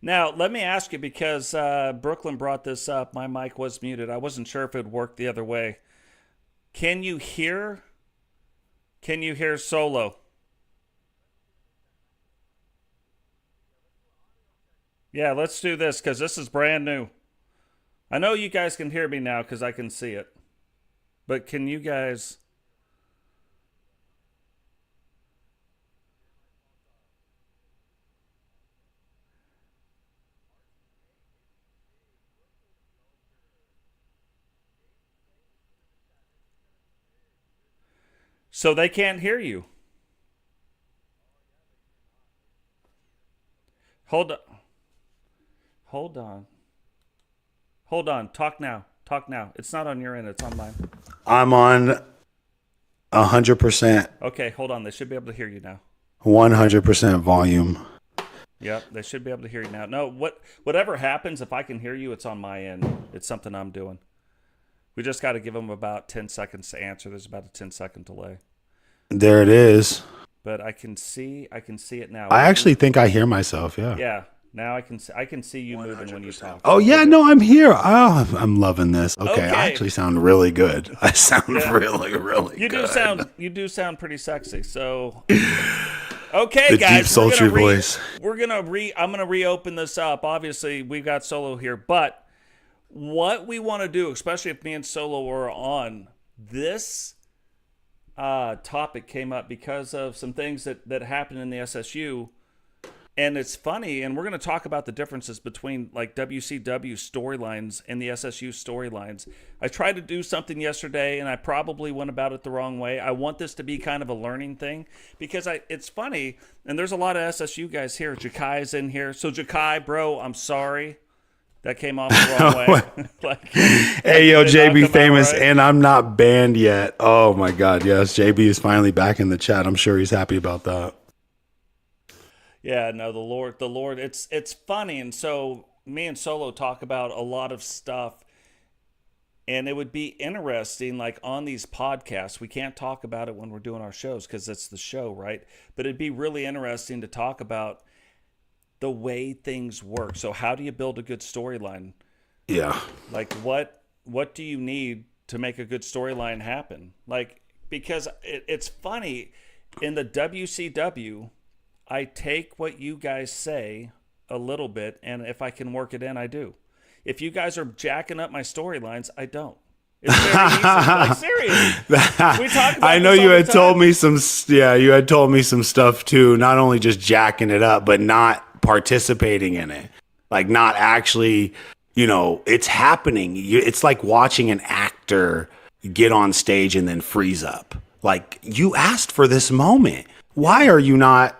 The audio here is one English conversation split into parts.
Now, let me ask you because Brooklyn brought this up. My mic was muted. I wasn't sure if it would work the other way. Can you hear? Can you hear Solo? Yeah, let's do this because this is brand new. I know you guys can hear me now because I can see it. But can you guys? So they can't hear you. Hold on. Hold on. Hold on. Talk now. Talk now. It's not on your end. It's on mine. I'm on 100%, Okay, hold on. They should be able to hear you now. 100% volume. Yep, they should be able to hear you now. No, whatever happens, if I can hear you, it's on my end. It's something I'm doing. We just got to give them about 10 seconds to answer. There's about a 10-second delay. There it is. But I can see it now. I actually think I hear myself. Yeah. Yeah. Now I can see you moving when you talk. Oh yeah, no, I'm here. Oh, I'm loving this. Okay, Okay. I actually sound really good. I sound Yeah. really, really You good. you do sound pretty sexy. So okay, The guys, deep, sultry voice. I'm gonna reopen this up. Obviously, we've got Solo here, but what we want to do, especially if me and Solo are on this topic, came up because of some things that happened in the SSU. And it's funny, and we're going to talk about the differences between like WCW storylines and the SSU storylines. I tried to do something yesterday, and I probably went about it the wrong way. I want this to be kind of a learning thing because it's funny, and there's a lot of SSU guys here. Jakai's in here. So Jakai, bro, I'm sorry. That came off the wrong way. Hey, yo, did not JB come out famous, right. and I'm not banned yet. Oh my God, yes, JB is finally back in the chat. I'm sure he's happy about that. Yeah, no, the Lord. It's funny, and so me and Solo talk about a lot of stuff, and it would be interesting, like on these podcasts. We can't talk about it when we're doing our shows because it's the show, right? But it'd be really interesting to talk about the way things work. So, how do you build a good storyline? Yeah. Like, what do you need to make a good storyline happen? Like, because it's funny in the WCW. I take what you guys say a little bit, and if I can work it in, I do. If you guys are jacking up my storylines, I don't. It's very easy. Like, seriously. We talk about I know this you all the had told time. me some, yeah, you had told me some stuff too, not only just jacking it up, but not participating in it. Like not actually, it's happening. It's like watching an actor get on stage and then freeze up. Like you asked for this moment. Why are you not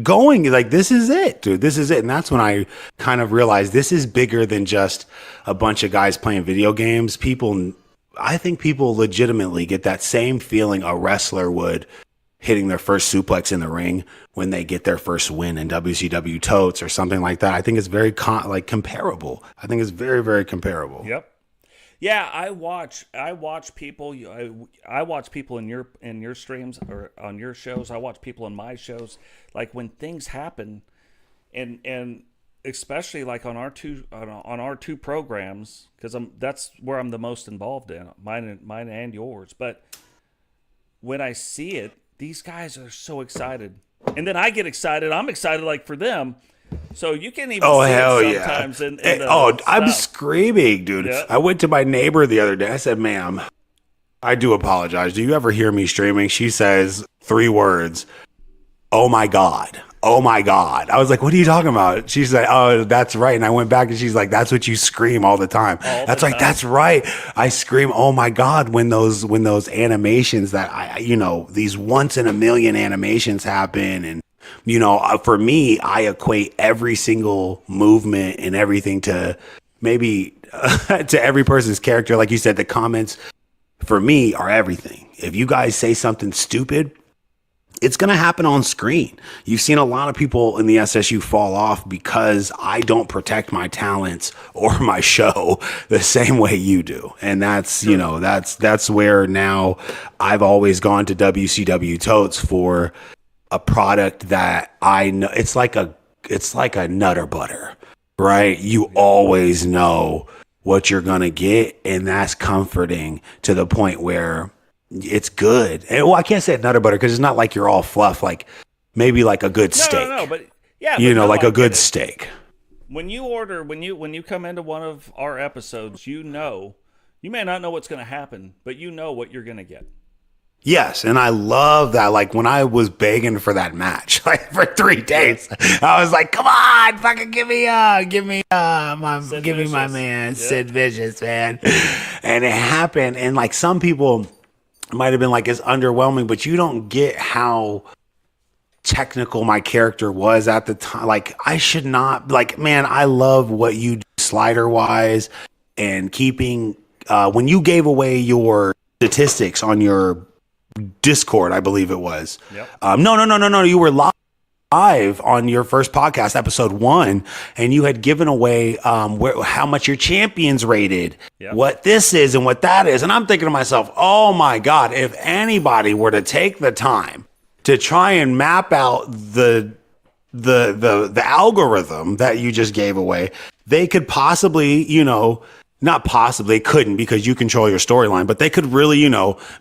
going? Like, this is it, dude. This is it. And that's when I kind of realized this is bigger than just a bunch of guys playing video games. I think people legitimately get that same feeling a wrestler would hitting their first suplex in the ring when they get their first win in WCW totes or something like that. I think it's very comparable. I think it's very, very comparable. Yep. Yeah, I watch people. I watch people in your streams or on your shows. I watch people in my shows. Like when things happen, and especially like on our two programs, because that's where I'm the most involved in mine and yours. But when I see it, these guys are so excited, and then I get excited. I'm excited like for them. So you can even Oh, see hell it yeah. sometimes in I'm stuff. screaming, dude. Yeah. I went to my neighbor the other day. I said, ma'am, I do apologize. Do you ever hear me streaming? She says 3 words. Oh my God. Oh my God. I was like, what are you talking about? She said, oh, that's right. And I went back and she's like, that's what you scream all the time. That's like, that's right. I scream, oh my God, when those animations that these once in a million animations happen. And, for me, I equate every single movement and everything to maybe to every person's character. Like you said, the comments for me are everything. If you guys say something stupid, it's going to happen on screen. You've seen a lot of people in the SSU fall off because I don't protect my talents or my show the same way you do. And that's, that's where now I've always gone to WCW totes for a product that I know. It's like a nutter butter. right? You always know what you're going to get. And that's comforting to the point where it's good. And, well, I can't say Nutter Butter because it's not like you're all fluff. Like maybe like a good steak. No, but yeah. You know, no, like I a good get it. steak. When you come into one of our episodes, you may not know what's going to happen, but you know what you're going to get. Yes, and I love that. Like when I was begging for that match, like for 3 days, I was like, "Come on, fucking give me my man, Sid Vicious, man." And it happened, and like some people might have been like, "It's underwhelming," but you don't get how technical my character was at the time. Like I should not. Like, man, I love what you do slider wise and keeping. When you gave away your statistics on your Discord, I believe it was. Yep. No. You were live on your first podcast, episode 1, and you had given away how much your champions rated, yep. What this is and what that is. And I'm thinking to myself, oh my God, if anybody were to take the time to try and map out the algorithm that you just gave away, they could possibly, not possibly, couldn't because you control your storyline, but they could really,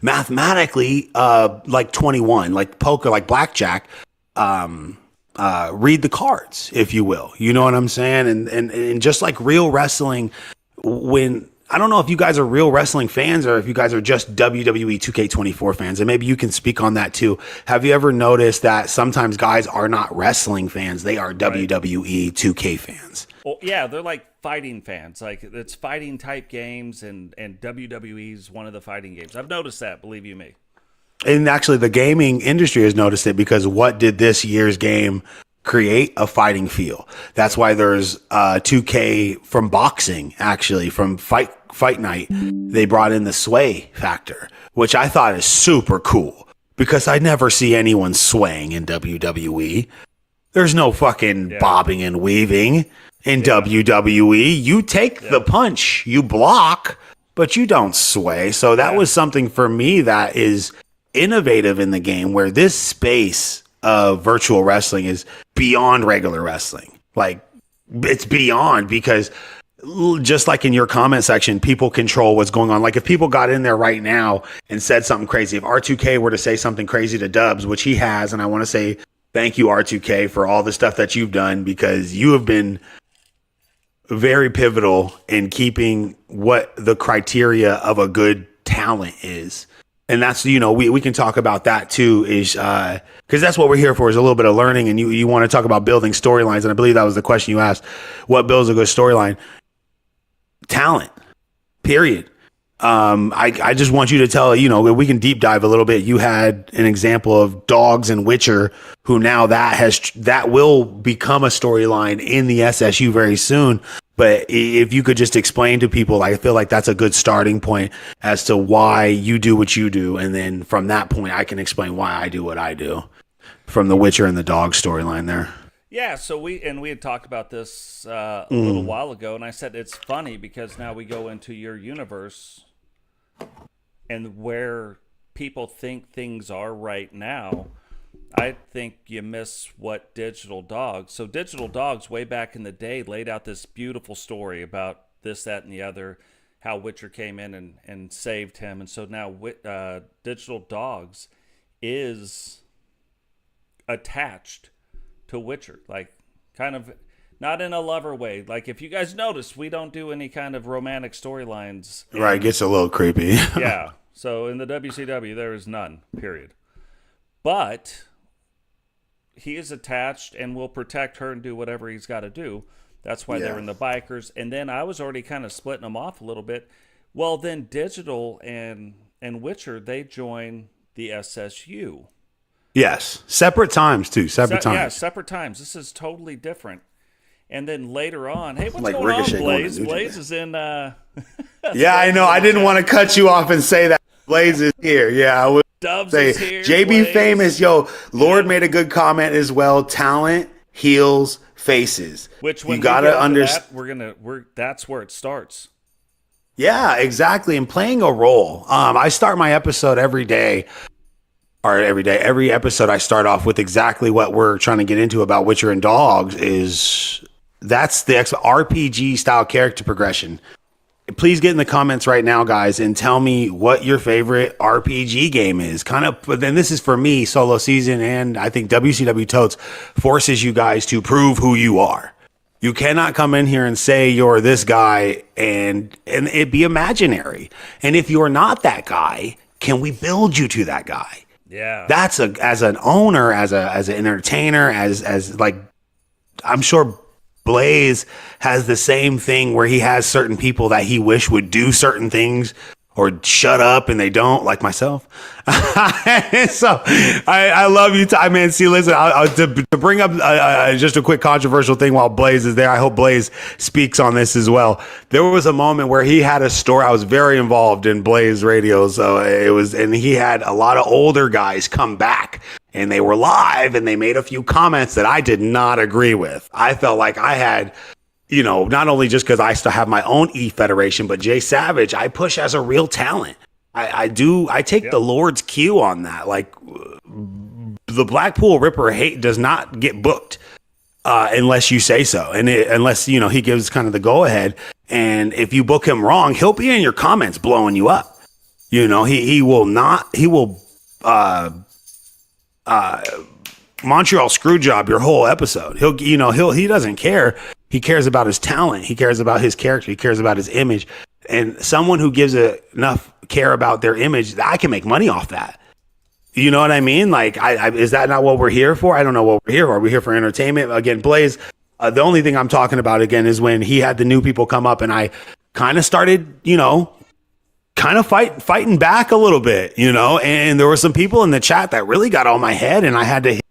mathematically, like 21, like poker, like blackjack, read the cards, if you will. You know what I'm saying? And just like real wrestling, when I don't know if you guys are real wrestling fans or if you guys are just WWE 2K24 fans, and maybe you can speak on that too. Have you ever noticed that sometimes guys are not wrestling fans? They are WWE 2K fans. Well, yeah, they're like fighting fans. Like it's fighting type games, and WWE is one of the fighting games. I've noticed that, believe you me. And actually the gaming industry has noticed it because what did this year's game create? A fighting feel. That's why there's 2K from boxing, actually, from fight night. They brought in the sway factor, which I thought is super cool because I never see anyone swaying in WWE. There's no fucking bobbing and weaving in WWE. You take the punch, you block, but you don't sway. So that was something for me that is innovative in the game, where this space of virtual wrestling is beyond regular wrestling. Like it's beyond, because just like in your comment section, people control what's going on. Like if people got in there right now and said something crazy, if R2K were to say something crazy to Dubs, which he has, and I want to say thank you, R2K, for all the stuff that you've done, because you have been very pivotal in keeping what the criteria of a good talent is. And that's, we can talk about that too, is because that's what we're here for, is a little bit of learning. And you want to talk about building storylines. And I believe that was the question you asked. What builds a good storyline? Talent, period. I just want you to tell, we can deep dive a little bit. You had an example of Dogs and Witcher, who now that will become a storyline in the SSU very soon. But if you could just explain to people, I feel like that's a good starting point as to why you do what you do. And then from that point, I can explain why I do what I do from the Witcher and the dog storyline there. Yeah, so we had talked about this a little while ago, and I said it's funny because now we go into your universe and where people think things are right now. I think you miss what Digital Dogs. So Digital Dogs, way back in the day, laid out this beautiful story about this, that, and the other, how Witcher came in and saved him. And so now Digital Dogs is attached to Witcher, like kind of not in a lover way. Like if you guys notice, we don't do any kind of romantic storylines. Right, it gets a little creepy. Yeah. So in the WCW, there is none, period. But he is attached and will protect her and do whatever he's got to do. That's why they're in the bikers. And then I was already kind of splitting them off a little bit. Well, then Digital and Witcher, they join the SSU. Yes. Separate times, too. Separate times. Yeah, separate times. This is totally different. And then later on, hey, what's like going Ricochet on, Blaze? Blaze is in... yeah, I know. I didn't want to cut you off and say that. Blaze is here. Yeah, I would Dubs say is here, JB Blaze. Famous. Yo, Lord made a good comment as well. Talent heals faces. Which when you gotta understand, that's where it starts. Yeah, exactly. And playing a role. I start my episode every day. Every episode I start off with exactly what we're trying to get into about Witcher and Dogs is That's the RPG style character progression. Please get in the comments right now, guys, and tell me what your favorite RPG game is. But then this is for me, solo season, and I think WCW Totes forces you guys to prove who you are. You cannot come in here and say you're this guy and it be imaginary. And if you're not that guy, can we build you to that guy? Yeah. That's as an owner, as an entertainer, as like, I'm sure Blaze has the same thing where he has certain people that he wish would do certain things or shut up and they don't, like myself. So I love you, man. See, listen, to bring up just a quick controversial thing while Blaze is there, I hope Blaze speaks on this as well. There was a moment where he had a story. I was very involved in Blaze Radio, so and he had a lot of older guys come back. And they were live and they made a few comments that I did not agree with. I felt like I had, not only just because I still have my own E-Federation, but Jay Savage, I push as a real talent. I take the Lord's cue on that. Like, the Blackpool Ripper does not get booked unless you say so. And unless, he gives kind of the go ahead. And if you book him wrong, he'll be in your comments blowing you up. He will Montreal Screwjob your whole episode. He doesn't care. He cares about his talent. He cares about his character. He cares about his image. And someone who gives enough care about their image, I can make money off that. You know what I mean? Like, is that not what we're here for? I don't know what we're here for. Are we here for entertainment? Again, Blaze, the only thing I'm talking about again is when he had the new people come up and I kind of started, kind of fighting back a little bit, and there were some people in the chat that really got on my head and I had to hit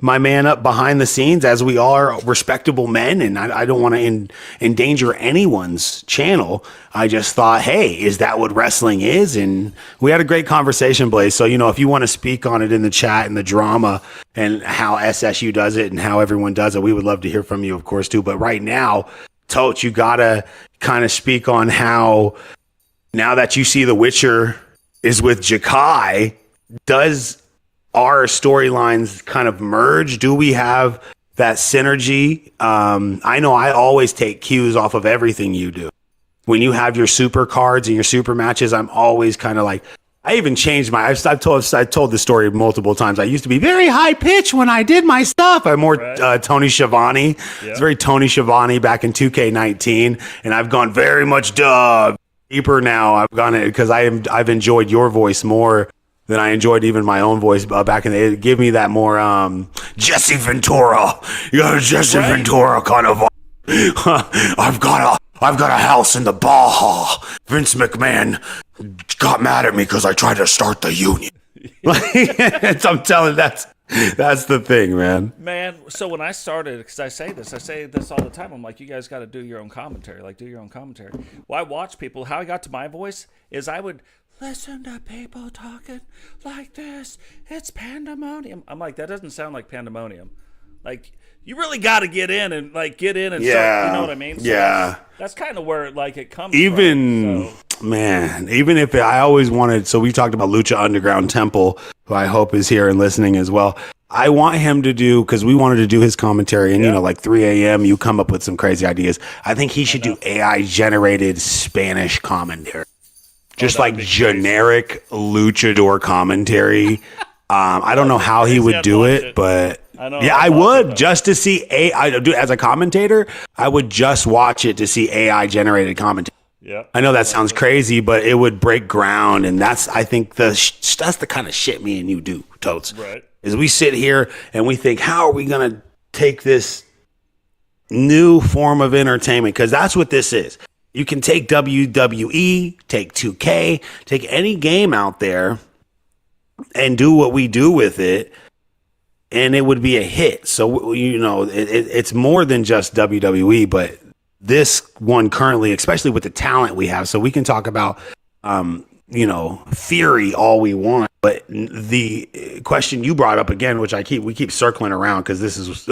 my man up behind the scenes, as we are respectable men. And I don't want to endanger anyone's channel. I just thought, hey, is that what wrestling is? And we had a great conversation, Blaze. So, if you want to speak on it in the chat and the drama and how SSU does it and how everyone does it, we would love to hear from you, of course, too. But right now, Totes, you got to kind of speak on how, now that you see The Witcher is with Jakai, does our storylines kind of merge? Do we have that synergy? I know I always take cues off of everything you do. When you have your super cards and your super matches, I'm always kind of like, I even changed I've told this story multiple times. I used to be very high pitched when I did my stuff. I'm more Tony Schiavone. Yeah. It's very Tony Schiavone back in 2K19. And I've gone very much deeper now. I've gone it because I've enjoyed your voice more than I enjoyed even my own voice back in the day. Give me that more Jesse Ventura. You got a Jesse Ventura kind of. I've got a house in the Baja. Vince McMahon got mad at me because I tried to start the union. I'm telling you, that's the thing, man. Man, so when I started, because I say this all the time, I'm like, you guys got to do your own commentary. Like, do your own commentary. Well, I watch people. How I got to my voice is I would listen to people talking like this. It's pandemonium. I'm like, that doesn't sound like pandemonium. Like, you really got to get in and start, you know what I mean? So that's kind of where it comes from. So. Man, even if I always wanted, so we talked about Lucha Underground Temple, who I hope is here and listening as well. I want him to do, because we wanted to do his commentary, and like 3 a.m., you come up with some crazy ideas. I think he should do AI generated Spanish commentary. Just like generic luchador commentary. I don't know how he would do it, but I would just to see AI. As a commentator, I would just watch it to see AI generated commentary. Yeah, I know that sounds crazy, but it would break ground, and that's the kind of shit me and you do, Totes. Right? Is we sit here and we think, how are we gonna take this new form of entertainment? Because that's what this is. You can take WWE, take 2K, take any game out there and do what we do with it, and it would be a hit. So, it's more than just WWE, but this one currently, especially with the talent we have, so we can talk about, theory all we want. But the question you brought up again, which we keep circling around because this is just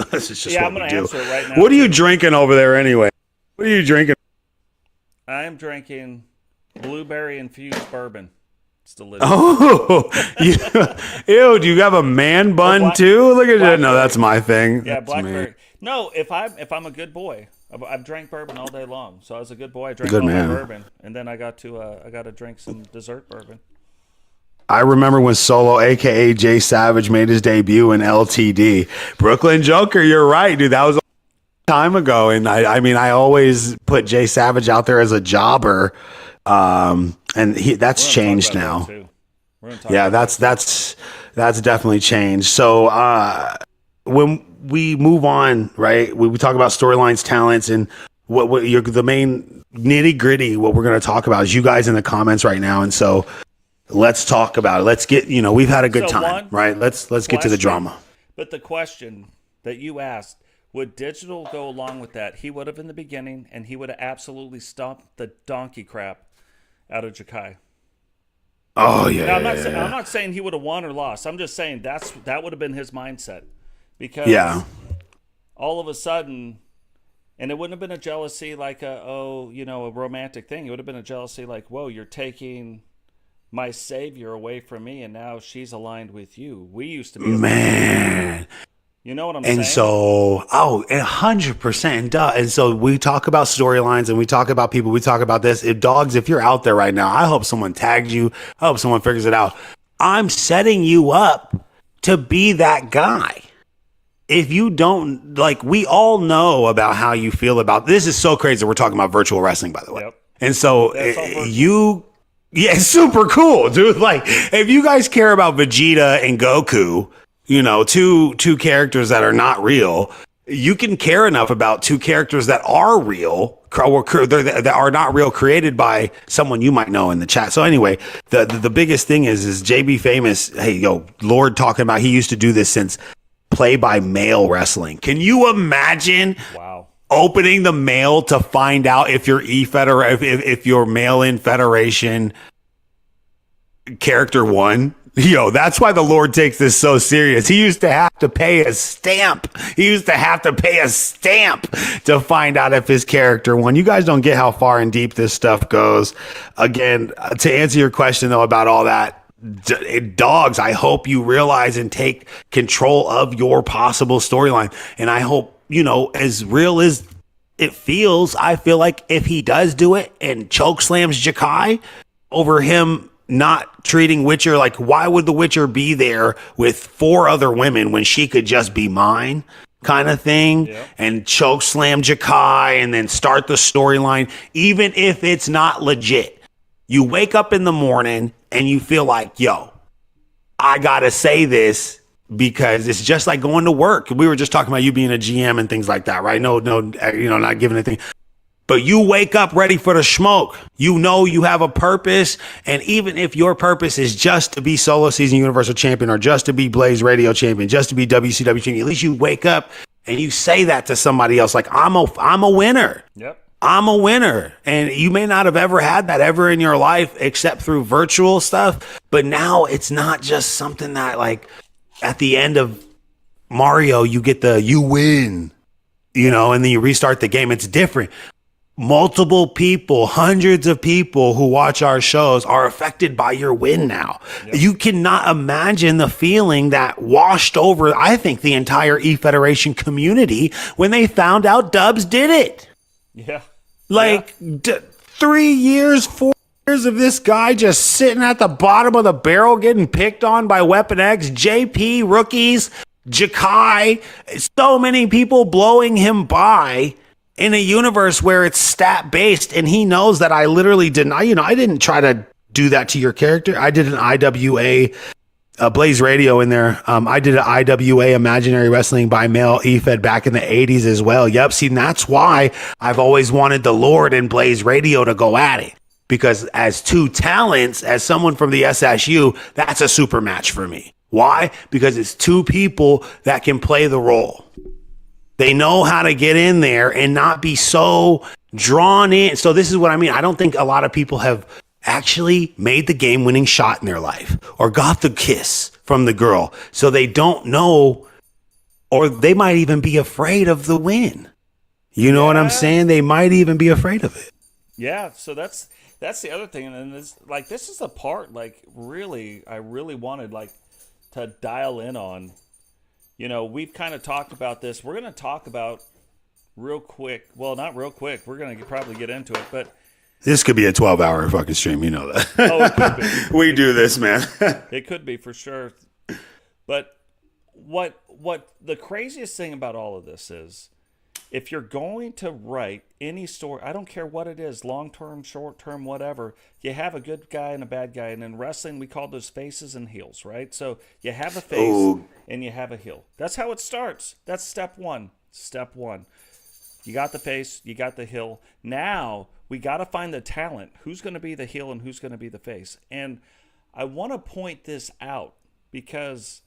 what we do. Answer it right now. What are you drinking over there anyway? What are you drinking? I'm drinking blueberry infused bourbon. It's delicious. Oh, ew! Do you have a man bun too? Look at that. No, that's my thing. Yeah, That's blackberry. me. No, if I'm a good boy, I've drank bourbon all day long. So I was a good boy. I drank Good all man. my bourbon, and then I got to drink some dessert bourbon. I remember when Solo, aka Jay Savage, made his debut in LTD. Brooklyn Joker, you're right, dude. That was a long time ago, and I mean, I always put Jay Savage out there as a jobber, and that's changed now. Yeah, that's definitely changed. So when we move on, right, we talk about storylines, talents, and what the main nitty gritty. What we're going to talk about is you guys in the comments right now, and so let's talk about it. Let's get we've had a good time, right? Let's get to the drama. But the question that you asked, would digital go along with that? He would have in the beginning, and he would have absolutely stomped the donkey crap out of Jakai. Oh yeah. Now, I'm not saying he would have won or lost. I'm just saying that would have been his mindset, because all of a sudden, and it wouldn't have been a jealousy like a romantic thing. It would have been a jealousy like, whoa, you're taking my savior away from me, and now she's aligned with you. We used to be man. You know what I'm saying? And so, 100%. And so we talk about storylines and we talk about people. We talk about this. If you're out there right now, I hope someone tagged you. I hope someone figures it out. I'm setting you up to be that guy. If you don't, we all know about how you feel about this. Is so crazy. We're talking about virtual wrestling, by the way. Yep. And so yeah, it's super cool, dude. If you guys care about Vegeta and Goku, two characters that are not real, you can care enough about two characters that are real, that are not real, created by someone you might know in the chat. So anyway, the biggest thing is JB Famous. Hey, Lord talking about he used to do this since play-by-mail wrestling. Can you imagine? Wow. Opening the mail to find out if your if your mail-in federation character won. That's why the Lord takes this so serious. He used to have to pay a stamp. To find out if his character won. You guys don't get how far and deep this stuff goes. Again, to answer your question though about all that, dogs, I hope you realize and take control of your possible storyline. And I hope, as real as it feels, I feel like if he does do it and choke slams Jakai over him not treating Witcher, why would the Witcher be there with 4 other women when she could just be mine, kind of thing, and choke slam Jakai and then start the storyline, even if it's not legit. You wake up in the morning and you feel like, I gotta say this, because it's just like going to work. We were just talking about you being a GM and things like that, right? No, not giving anything. But you wake up ready for the smoke. You have a purpose. And even if your purpose is just to be Solo Season Universal Champion, or just to be Blaze Radio Champion, just to be WCW Champion, at least you wake up and you say that to somebody else. I'm a winner. Yep. I'm a winner. And you may not have ever had that ever in your life except through virtual stuff. But now it's not just something that at the end of Mario, you get you win, and then you restart the game. It's different. Multiple people, hundreds of people who watch our shows are affected by your win now. Yep. You cannot imagine the feeling that washed over, I think, the entire E-Federation community when they found out Dubs did it. Yeah. 3 years, 4 years of this guy just sitting at the bottom of the barrel getting picked on by Weapon X, JP, rookies, Jakai, so many people blowing him by in a universe where it's stat based, and he knows that I literally didn't. I didn't try to do that to your character. I did an IWA Blaze Radio in there. I did an IWA Imaginary Wrestling by Mail E-Fed back in the 80s as well. Yep. See, that's why I've always wanted the Lord and Blaze Radio to go at it, because as two talents, as someone from the SSU, that's a super match for me. Why? Because it's two people that can play the role. They know how to get in there and not be so drawn in. So this is what I mean. I don't think a lot of people have actually made the game-winning shot in their life or got the kiss from the girl. So they don't know, or they might even be afraid of the win. You know what I'm saying? They might even be afraid of it. Yeah, so that's that's the other thing, and this is the part I really wanted to dial in on. We've kind of talked about this. We're going to talk about real quick. Well, not real quick. We're going to probably get into it, but this could be a 12-hour fucking stream. You know that. Oh, it could be. We do this, man. It could be for sure. But what the craziest thing about all of this is, if you're going to write any story, I don't care what it is, long-term, short-term, whatever, you have a good guy and a bad guy. And in wrestling, we call those faces and heels, right? So you have a face and you have a heel. That's how it starts. That's step one. Step one. You got the face, you got the heel. Now we got to find the talent. Who's going to be the heel and who's going to be the face? And I want to point this out because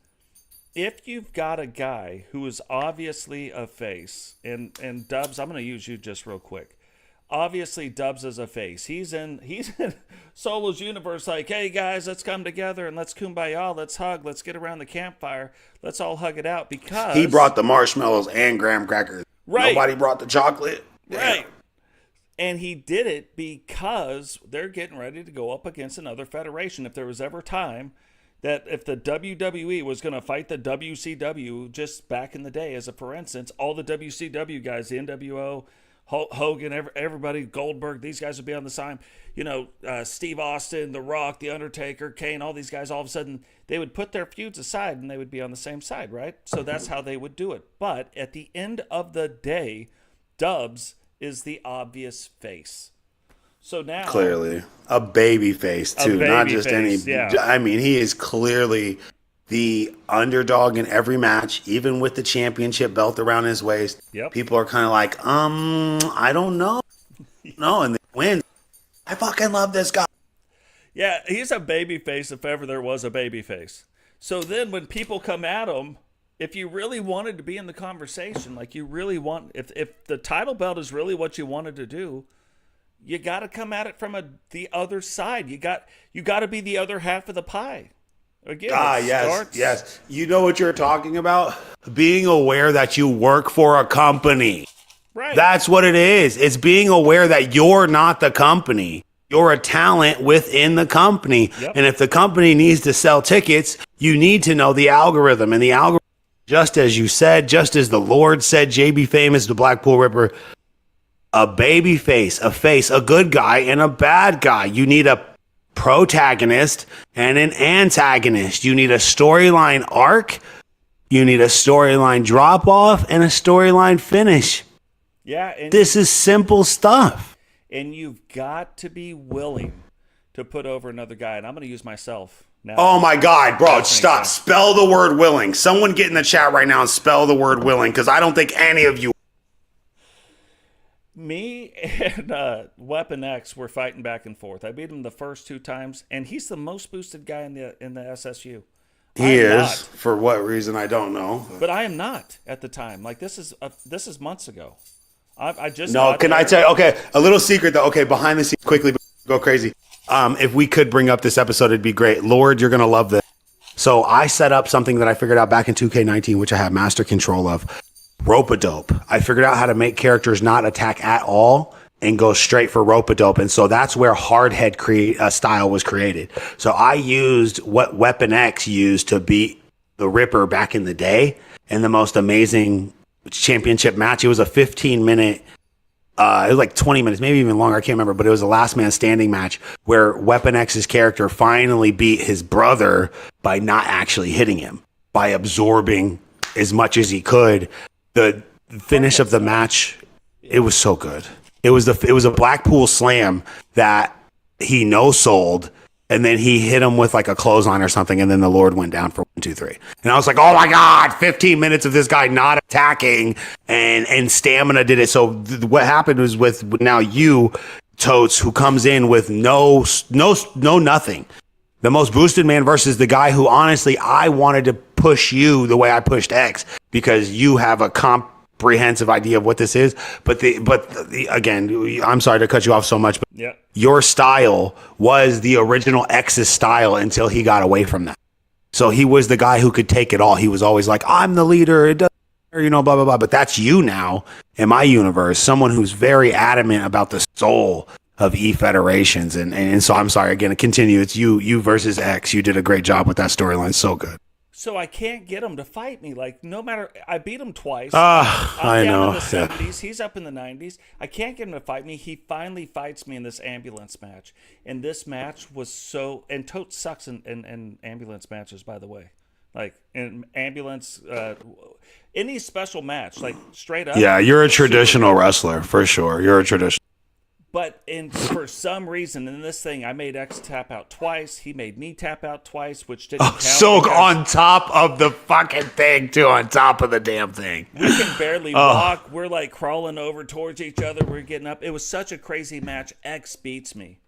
if you've got a guy who is obviously a face, and Dubs, I'm going to use you just real quick. Obviously, Dubs is a face. He's in Solo's universe like, hey, guys, let's come together and let's kumbaya, let's hug, let's get around the campfire, let's all hug it out because... He brought the marshmallows and graham crackers. Right. Nobody brought the chocolate. Right. And he did it because they're getting ready to go up against another federation. If there was ever time... that if the WWE was going to fight the WCW just back in the day, as a for instance, all the WCW guys, the NWO, Hogan, everybody, Goldberg, these guys would be on the side. Steve Austin, The Rock, The Undertaker, Kane, all these guys, all of a sudden, they would put their feuds aside and they would be on the same side, right? So that's how they would do it. But at the end of the day, Dubs is the obvious face. So now, clearly a baby face too, not just any. Yeah. I mean, he is clearly the underdog in every match, even with the championship belt around his waist. Yep. People are kind of like, I don't know, no, and they win. I fucking love this guy. Yeah, he's a baby face if ever there was a baby face. So then, when people come at him, if you really wanted to be in the conversation, like you really want, if the title belt is really what you wanted to do. You got to come at it from the other side. You got to be the other half of the pie. Again, yes. You know what you're talking about? Being aware that you work for a company. Right. That's what it is. It's being aware that you're not the company. You're a talent within the company. Yep. And if the company needs to sell tickets, you need to know the algorithm. And the algorithm, just as you said, just as the Lord said, JB Famous, the Blackpool Ripper, a baby face, a face, a good guy and a bad guy. You need a protagonist and an antagonist. You need a storyline arc. You need a storyline drop off and a storyline finish. Yeah. And this is simple stuff. And you've got to be willing to put over another guy. And I'm going to use myself now. Oh my God, bro, stop. Spell the word willing. Someone get in the chat right now and spell the word willing, because I don't think any of you. Me and Weapon X were fighting back and forth. I beat him the first 2 times, and he's the most boosted guy in the SSU. He is. For what reason, I don't know. But I am not at the time. Like this is months ago. I just I tell you? Okay, a little secret though. Okay, behind the scenes, quickly go crazy. If we could bring up this episode, it'd be great. Lord, you're gonna love this. So I set up something that I figured out back in 2K19, which I have master control of. Rope-a-dope. I figured out how to make characters not attack at all and go straight for rope-a-dope. And so that's where hardhead style was created. So I used what Weapon X used to beat the Ripper back in the day in the most amazing championship match. It was a 15-minute, it was like 20 minutes, maybe even longer. I can't remember, but it was a last man standing match where Weapon X's character finally beat his brother by not actually hitting him, by absorbing as much as he could. The finish of the match, it was so good. It was a Blackpool slam that he no-sold, and then he hit him with like a clothesline or something, and then the Lord went down for 1, 2, 3. And I was like, oh my God, 15 minutes of this guy not attacking, and stamina did it. So what happened was with now you, Totes, who comes in with no nothing. The most boosted man versus the guy who honestly I wanted to push you the way I pushed X, because you have a comprehensive idea of what this is. But again, I'm sorry to cut you off so much, but yeah, your style was the original X's style until he got away from that. So he was the guy who could take it all. He was always like, I'm the leader, it doesn't matter, blah, blah, blah. But that's you now in my universe, someone who's very adamant about the soul E federations. And so I'm sorry again. Continue. It's you versus X. You did a great job with that storyline. So good. So I can't get him to fight me. Like, no matter, I beat him twice. I I'm know. down in the 70s. He's up in the 90s. I can't get him to fight me. He finally fights me in this ambulance match. And this match was so, and Totes sucks in ambulance matches, by the way. Like, in ambulance, any special match, like, straight up. Yeah, you're a traditional wrestler, for sure. You're a traditional. But for some reason, in this thing, I made X tap out twice. He made me tap out twice, which didn't count. So on top of the fucking thing, too, on top of the damn thing. We can barely walk. We're like crawling over towards each other. We're getting up. It was such a crazy match. X beats me.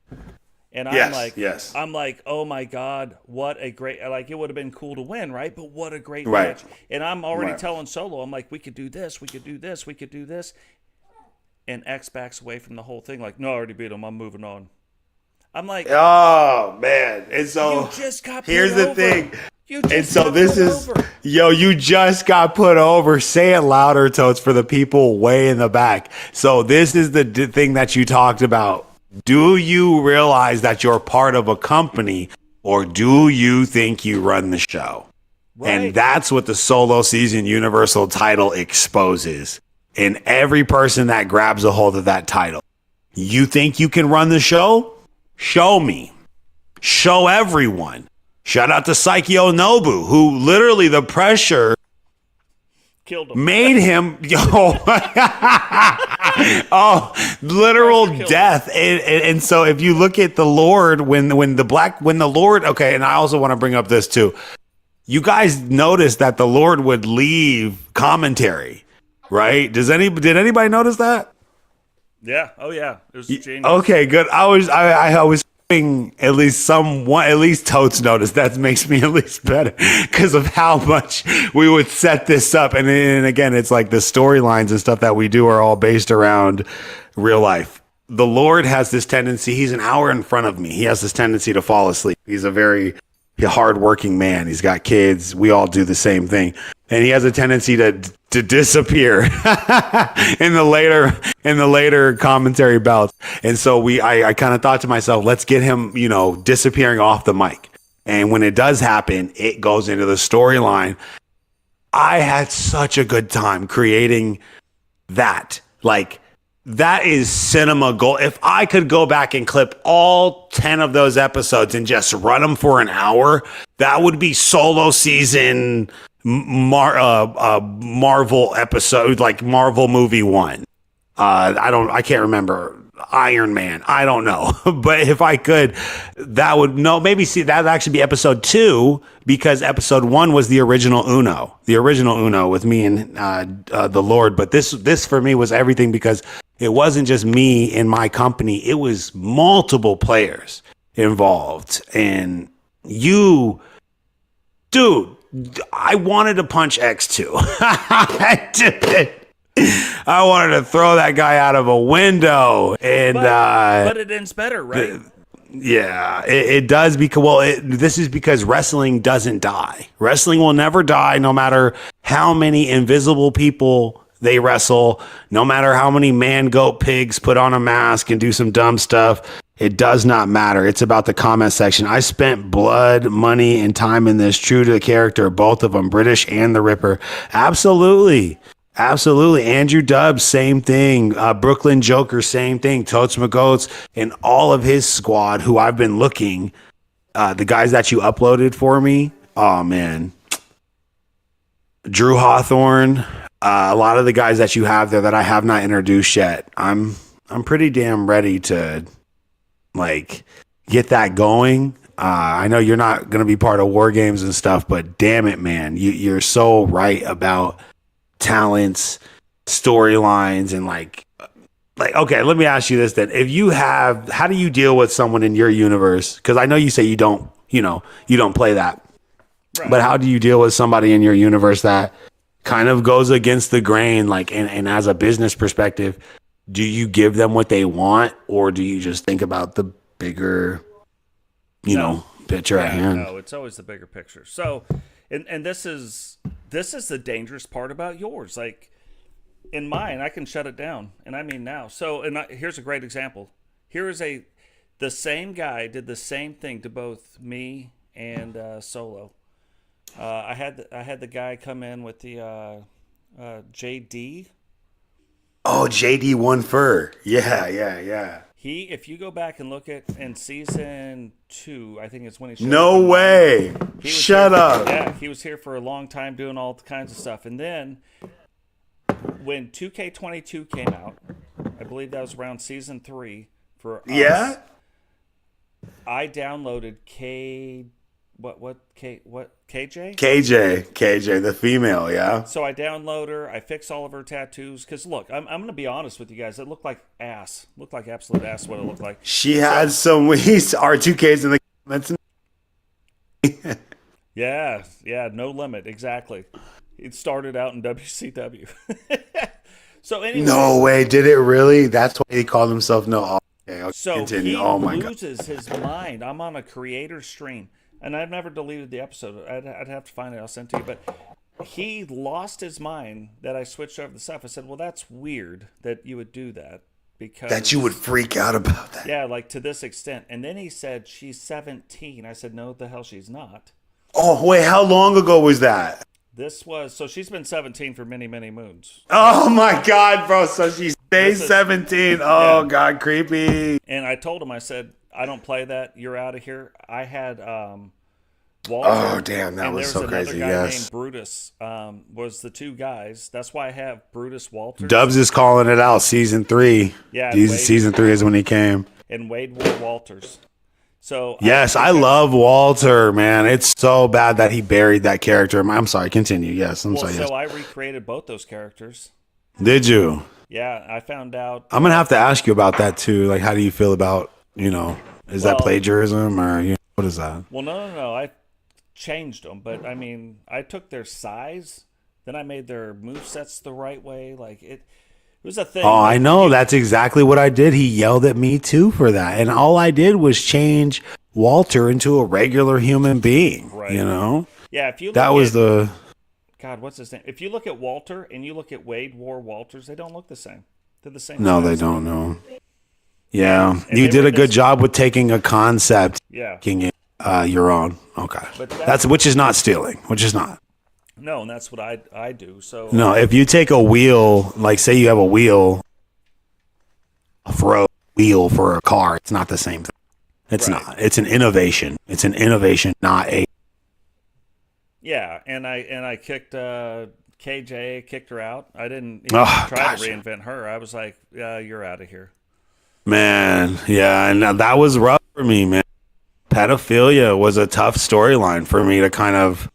And I'm like, oh my God, what a great, like, it would have been cool to win, right? But what a great match. And I'm already telling Solo, I'm like, we could do this, we could do this, we could do this. And X backs away from the whole thing, like, no, I already beat him, I'm moving on. I'm like, oh man. And so you just got put here's the over. thing. You just And so got this put is, over. you just got put over. Say it louder, Totes, for the people way in the back. So this is the thing that you talked about. Do you realize that you're part of a company, or do you think you run the show? Right. And that's what the Solo Season Universal title exposes. And every person that grabs a hold of that title, you think you can run the show? Show me. Show everyone. Shout out to Psycho Nobu, who literally the pressure killed him. Made him, literal death. And so if you look at the Lord, when the Lord, okay, and I also want to bring up this too. You guys notice that the Lord would leave commentary, right? Did anybody notice that? Yeah. Oh yeah. It was genius. Okay, good. I was hoping at least Totes noticed. That makes me at least better because of how much we would set this up. And again, it's like the storylines and stuff that we do are all based around real life. The Lord has this tendency. He's an hour in front of me. He has this tendency to fall asleep. He's a very hardworking man. He's got kids. We all do the same thing. And he has a tendency to disappear in the later commentary bouts. And so I kind of thought to myself, let's get him, disappearing off the mic. And when it does happen, it goes into the storyline. I had such a good time creating that. Like, that is cinema gold. If I could go back and clip all 10 of those episodes and just run them for an hour, that would be Solo Season Marvel episode, like Marvel movie 1. I can't remember. Iron Man. I don't know. But if I could, that would actually be episode 2, because episode 1 was the original Uno with me and the Lord. But this for me was everything, because it wasn't just me in my company. It was multiple players involved. And you, dude, I wanted to punch X2. I did. I wanted to throw that guy out of a window, but it ends better, right? It does, because this is because wrestling doesn't die. Wrestling will never die, no matter how many invisible people they wrestle, no matter how many man, goat, pigs put on a mask and do some dumb stuff. It does not matter. It's about the comment section. I spent blood, money, and time in this, true to the character, both of them, British and the Ripper. Absolutely. Andrew Dubbs, same thing. Brooklyn Joker, same thing. Totes McGoats and all of his squad, who I've been looking, the guys that you uploaded for me. Oh, man. Drew Hawthorne, a lot of the guys that you have there that I have not introduced yet. I'm pretty damn ready to, like, get that going. I know you're not going to be part of War Games and stuff, but damn it, man. You're so right about talents, storylines, and like, okay, let me ask you this then. How do you deal with someone in your universe? Because I know you say you don't play that. Right. But how do you deal with somebody in your universe that kind of goes against the grain, like, and as a business perspective, do you give them what they want, or do you just think about the bigger, picture at hand? No, it's always the bigger picture. So, and this is the dangerous part about yours. Like, in mine, I can shut it down, and I mean now. So, here's a great example. the same guy did the same thing to both me and Solo. I had the guy come in with the JD. Oh, JD One Fur. Yeah. If you go back and look at in season 2, I think it's when he showed No up way. Shut up. Yeah, he was here for a long time doing all kinds of stuff. And then when 2K22 came out, I believe that was around season 3 for us. Yeah. I downloaded KJ? KJ, the female, yeah. So I download her. I fix all of her tattoos. Because, look, I'm going to be honest with you guys. It looked like ass. Looked like absolute ass what it looked like. She had some R2Ks in the comments. Yeah, no limit. Exactly. It started out in WCW. So anyway. No way. Did it really? That's why he called himself Okay, so continue. He oh, my loses his mind. I'm on a creator stream. And I've never deleted the episode. I'd have to find it. I'll send it to you. But he lost his mind that I switched over the stuff. I said, well, that's weird that you would do that. Because that you would freak out about that. Yeah, like to this extent. And then he said, she's 17. I said, no, the hell she's not. Oh, wait, how long ago was that? So she's been 17 for many, many moons. Oh, my God, bro. So she stays 17. Oh, yeah. God, creepy. And I told him, I said, I don't play that. You're out of here. I had Walter. Oh, damn. That was so crazy. Another guy yes. named Brutus was the two guys. That's why I have Brutus Walters. Dubs is calling it out. Season 3. Yeah. Season 3 is when he came. And Wade Ward Walters. So yes, I love Walter, man. It's so bad that he buried that character. I'm sorry. Continue. Yes. I'm sorry. So I recreated both those characters. Did you? Yeah. I found out. I'm going to have to ask you about that, too. Like, how do you feel about, is that plagiarism or what is that? Well, no. I changed them, but I mean, I took their size, then I made their movesets the right way. Like it was a thing. Oh, I know. That's exactly what I did. He yelled at me too for that, and all I did was change Walter into a regular human being. Right. Yeah. If you God, what's his name? If you look at Walter and you look at Wade War Walters, they don't look the same. They're the same. No, they don't. No. Yeah, you did a good job with taking a concept, making it your own. Okay, but that's which is not stealing, which is not. No, and that's what I do. So no, if you take a wheel, like say you have a wheel, for a car, it's not the same thing. It's not. It's an innovation. It's an innovation, not a. Yeah, and I kicked KJ, kicked her out. I didn't try to reinvent her. I was like, you're out of here. Man, yeah, and that was rough for me, man. Pedophilia was a tough storyline for me to kind of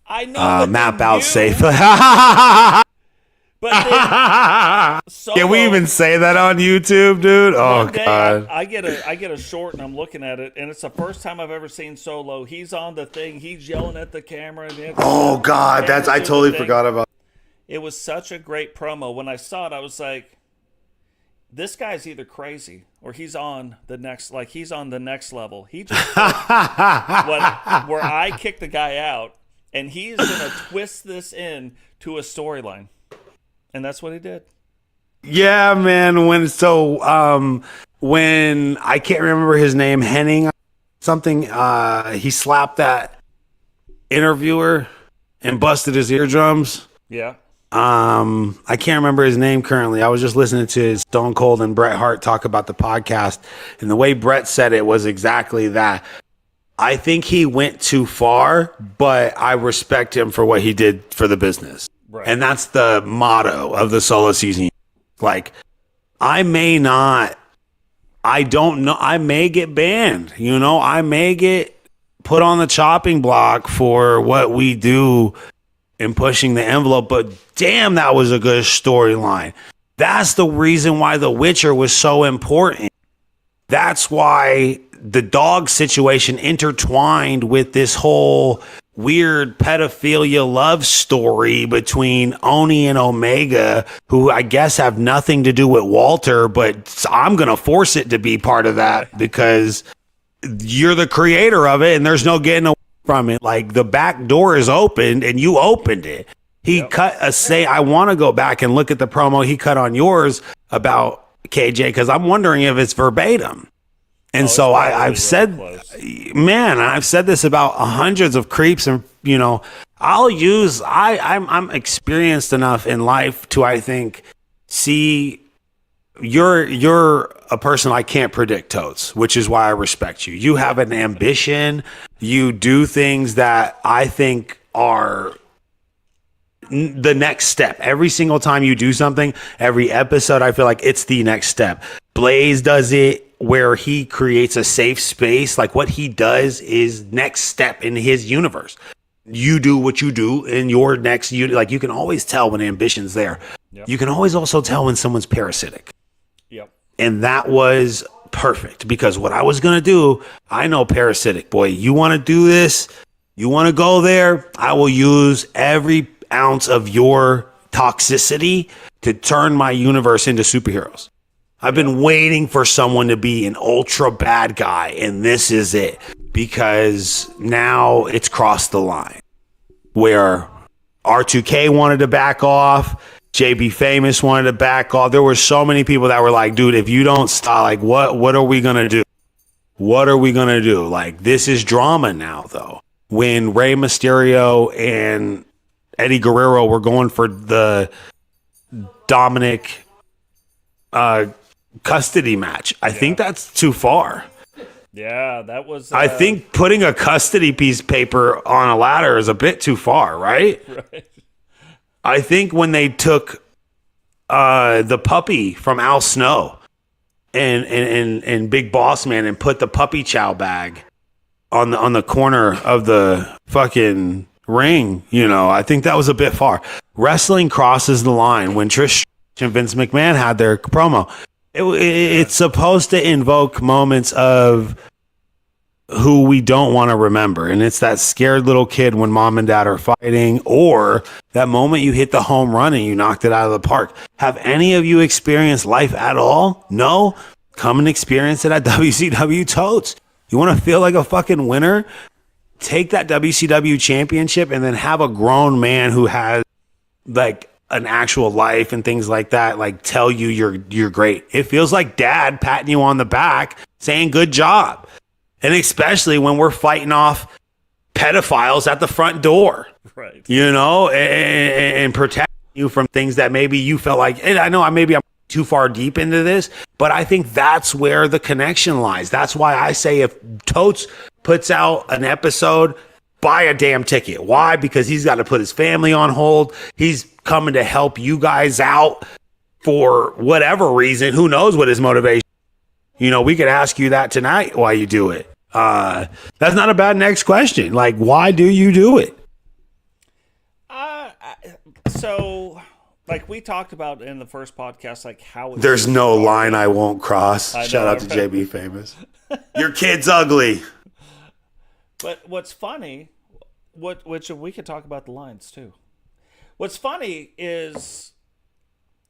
map out safely. But then, can we even say that on YouTube, dude? Oh God! I get a short and I'm looking at it, and it's the first time I've ever seen Solo. He's on the thing. He's yelling at the camera. And oh God, I totally forgot about. It was such a great promo. When I saw it, I was like, this guy's either crazy or he's on the next level. He just where I kicked the guy out, and he's gonna twist this in to a storyline, and that's what he did. Yeah, man. When I can't remember his name, Henning something. He slapped that interviewer and busted his eardrums. Yeah. I can't remember his name currently. I was just listening to Stone Cold and Bret Hart talk about the podcast, and the way Bret said it was exactly that. I think he went too far, but I respect him for what he did for the business. Right. And that's the motto of the Solo season. Like, I don't know. I may get banned, I may get put on the chopping block for what we do in pushing the envelope, but damn, that was a good storyline. That's the reason why The Witcher was so important. That's why the dog situation intertwined with this whole weird pedophilia love story between Oni and Omega, who I guess have nothing to do with Walter, but I'm going to force it to be part of that because you're the creator of it and there's no getting away from it. Like, the back door is opened and you opened it. He cut I want to go back and look at the promo he cut on yours about KJ, because I'm wondering if it's verbatim. And Oh, so it's probably I've really said, close. man, I've said this about hundreds of creeps, and you know, I'm experienced enough in life to, I think, see, you're a person I can't predict, Totes, which is why I respect you. You have an ambition. You do things that I think are the next step. Every single time you do something, every episode, I feel like it's the next step. Blaze does it where he creates a safe space. Like, what he does is next step in his universe. You do what you do in your next unit. Like, you can always tell when ambition's there. Yep. You can always also tell when someone's parasitic. Yep. And that was perfect, because what I was going to do, I know parasitic, boy, you want to do this, you want to go there, I will use every ounce of your toxicity to turn my universe into superheroes. I've been waiting for someone to be an ultra bad guy, and this is it, because now it's crossed the line where R2K wanted to back off, JB Famous wanted to back off. There were so many people that were like, dude, if you don't stop, like, what are we going to do? What are we going to do? Like, this is drama now, though. When Rey Mysterio and Eddie Guerrero were going for the Dominic custody match, I think that's too far. Yeah, that was. I think putting a custody piece of paper on a ladder is a bit too far, right? Right. I think when they took the puppy from Al Snow and Big Boss Man and put the puppy chow bag on the corner of the fucking ring, you know, I think that was a bit far. Wrestling crosses the line. When Trish and Vince McMahon had their promo, it's supposed to invoke moments of who we don't want to remember. And it's that scared little kid when mom and dad are fighting, or that moment you hit the home run and you knocked it out of the park. Have any of you experienced life at all? No? Come and experience it at WCW Totes. You want to feel like a fucking winner? Take that WCW championship and then have a grown man who has like an actual life and things like that, like, tell you you're great. It feels like dad patting you on the back saying good job. And especially when we're fighting off pedophiles at the front door, Right. you know, and protecting you from things that maybe you felt like, and I know maybe I'm too far deep into this, but I think that's where the connection lies. That's why I say if Totes puts out an episode, buy a damn ticket. Why? Because he's got to put his family on hold. He's coming to help you guys out for whatever reason. Who knows what his motivation? You know, we could ask you that tonight why you do it. That's not a bad next question. Like, why do you do it? So, like we talked about in the first podcast, like how it's There's no line I won't cross. I know, Shout out to right? JB Famous. Your kid's ugly. But what's funny, which we could talk about the lines too. What's funny is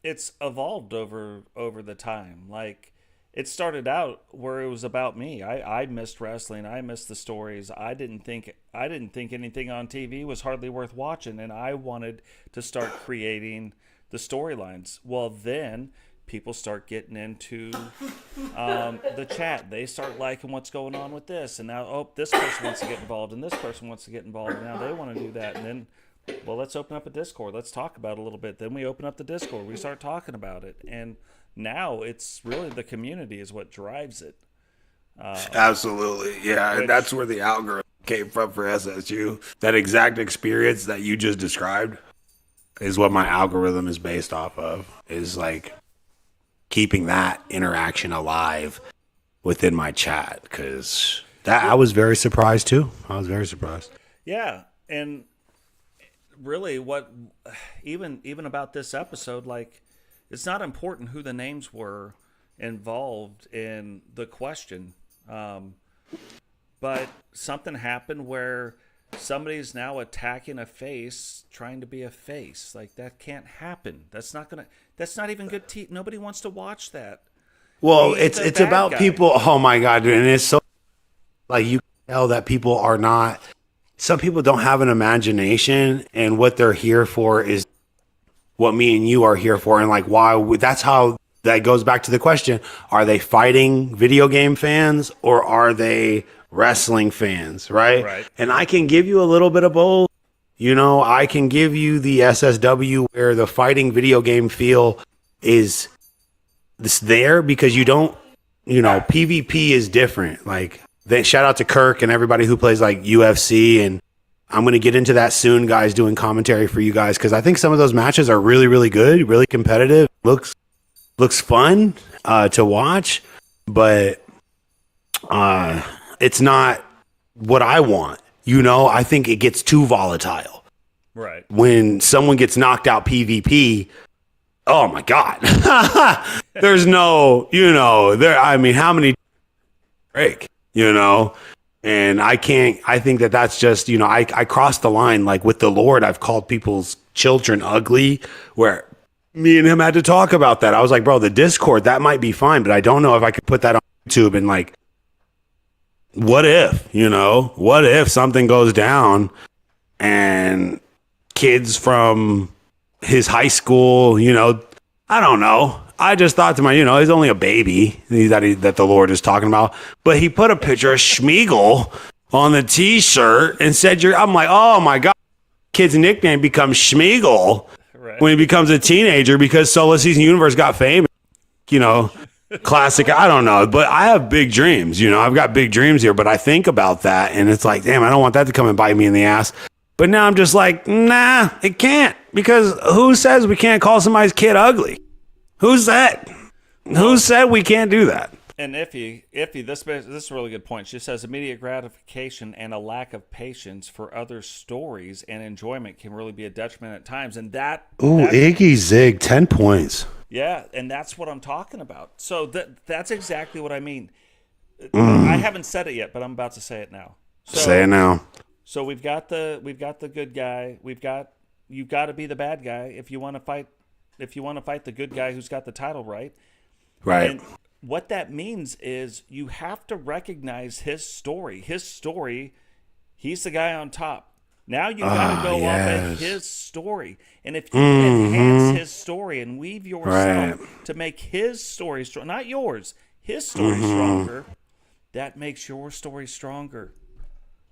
it's evolved over the time. Like, it started out where it was about me. I missed wrestling. I missed the stories. I didn't think anything on TV was hardly worth watching, and I wanted to start creating the storylines. Well, then people start getting into the chat. They start liking what's going on with this, and now, oh, this person wants to get involved, and this person wants to get involved, and now they want to do that. And then, well, let's open up a Discord. Let's talk about it a little bit. Then we open up the Discord. We start talking about it, and now it's really the community is what drives it. Absolutely. Yeah. And that's where the algorithm came from for SSU. That exact experience that you just described is what my algorithm is based off of, is like keeping that interaction alive within my chat. Because that I was very surprised too. I was very surprised. Yeah, and really, what even about this episode, like, it's not important who the names were involved in the question, but something happened where somebody's now attacking a face, trying to be a face. Like, that can't happen. That's not even good. Nobody wants to watch that. Well, He's it's the bad about guy. people. Oh my God, dude. And it's so like, you can tell that people are not, some people don't have an imagination, and what they're here for is what me and you are here for. And like, why that's how that goes back to the question, are they fighting video game fans or are they wrestling fans, right? And I can give you a little bit of both. You know, I can give you the SSW where the fighting video game feel is this there because you don't, you know, PvP is different. Like, shout out to Kirk and everybody who plays like UFC, and I'm going to get into that soon, guys, doing commentary for you guys, because I think some of those matches are really, really good, really competitive. Looks fun to watch, but it's not what I want. You know, I think it gets too volatile. Right. When someone gets knocked out PvP, oh my God. There's no, you know, I mean, how many break, you know? And I think that's just, you know, I crossed the line. Like with the Lord, I've called people's children ugly, where me and him had to talk about that. I was like, bro, the Discord, that might be fine, but I don't know if I could put that on YouTube and like, what if, you know, what if something goes down and kids from his high school, you know, I don't know. I just thought to myself, you know, he's only a baby that the Lord is talking about. But he put a picture of Schmeagle on the T-shirt and said, I'm like, oh my God, kid's nickname becomes Schmeagle when he becomes a teenager because Solo Season Universe got famous, you know. Classic. I don't know, but I have big dreams. You know, I've got big dreams here, but I think about that and it's like, damn, I don't want that to come and bite me in the ass. But now I'm just like, nah, it can't, because who says we can't call somebody's kid ugly? Who said? Who said we can't do that? And Iffy, this is a really good point. She says immediate gratification and a lack of patience for other stories and enjoyment can really be a detriment at times. And Iggy Zig, 10 points. Yeah, and that's what I'm talking about. So that's exactly what I mean. I haven't said it yet, but I'm about to say it now. Say it now. So we've got the good guy. You've got to be the bad guy if you want to fight. If you want to fight the good guy who's got the title, right? Right. And what that means is you have to recognize his story. His story, he's the guy on top. Now you got to go off at his story. And if you enhance his story and weave yourself to make his story strong, not yours, his story stronger, that makes your story stronger.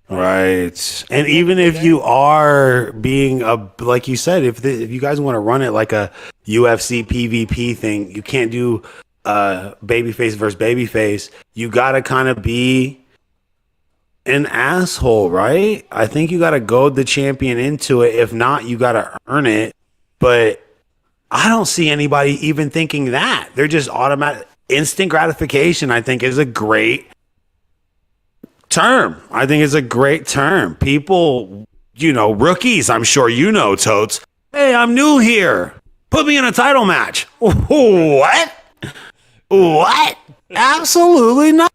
Right. And even if you are being like you said, if you guys want to run it like a UFC PvP thing, you can't do babyface versus babyface. You got to kind of be an asshole, right? I think you got to goad the champion into it. If not, you got to earn it. But I don't see anybody even thinking that. They're just automatic. Instant gratification, I think, is a great term. I think it's a great term. People, you know, rookies, I'm sure you know, Totes. Hey, I'm new here. Put me in a title match. What? What? Absolutely not.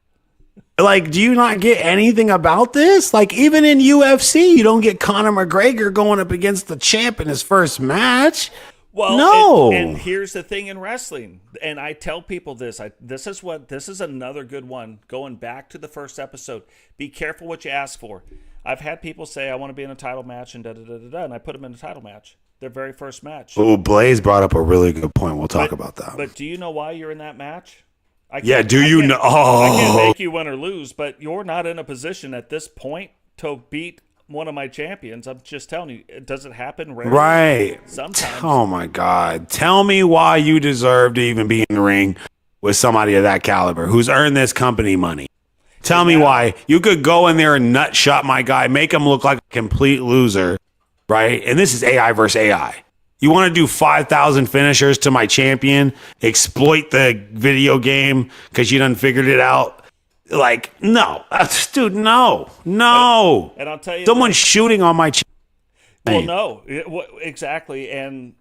Like, do you not get anything about this? Like, even in UFC, you don't get Conor McGregor going up against the champ in his first match. Well, no. And here's the thing in wrestling, and I tell people this. This is another good one. Going back to the first episode, be careful what you ask for. I've had people say I want to be in a title match and and I put them in a title match, their very first match. Oh, Blaze brought up a really good point. We'll talk about that. But do you know why you're in that match? Do you know? Oh. I can't make you win or lose, but you're not in a position at this point to beat one of my champions. I'm just telling you, does it happen rarely? Right. Sometimes. Oh my God. Tell me why you deserve to even be in the ring with somebody of that caliber who's earned this company money. Tell me why. You could go in there and nut shot my guy, make him look like a complete loser, right? And this is AI versus AI. You want to do 5,000 finishers to my champion, exploit the video game because you done figured it out? Like, no. Dude, no. And I'll tell you, someone's shooting on my well, no. Exactly. And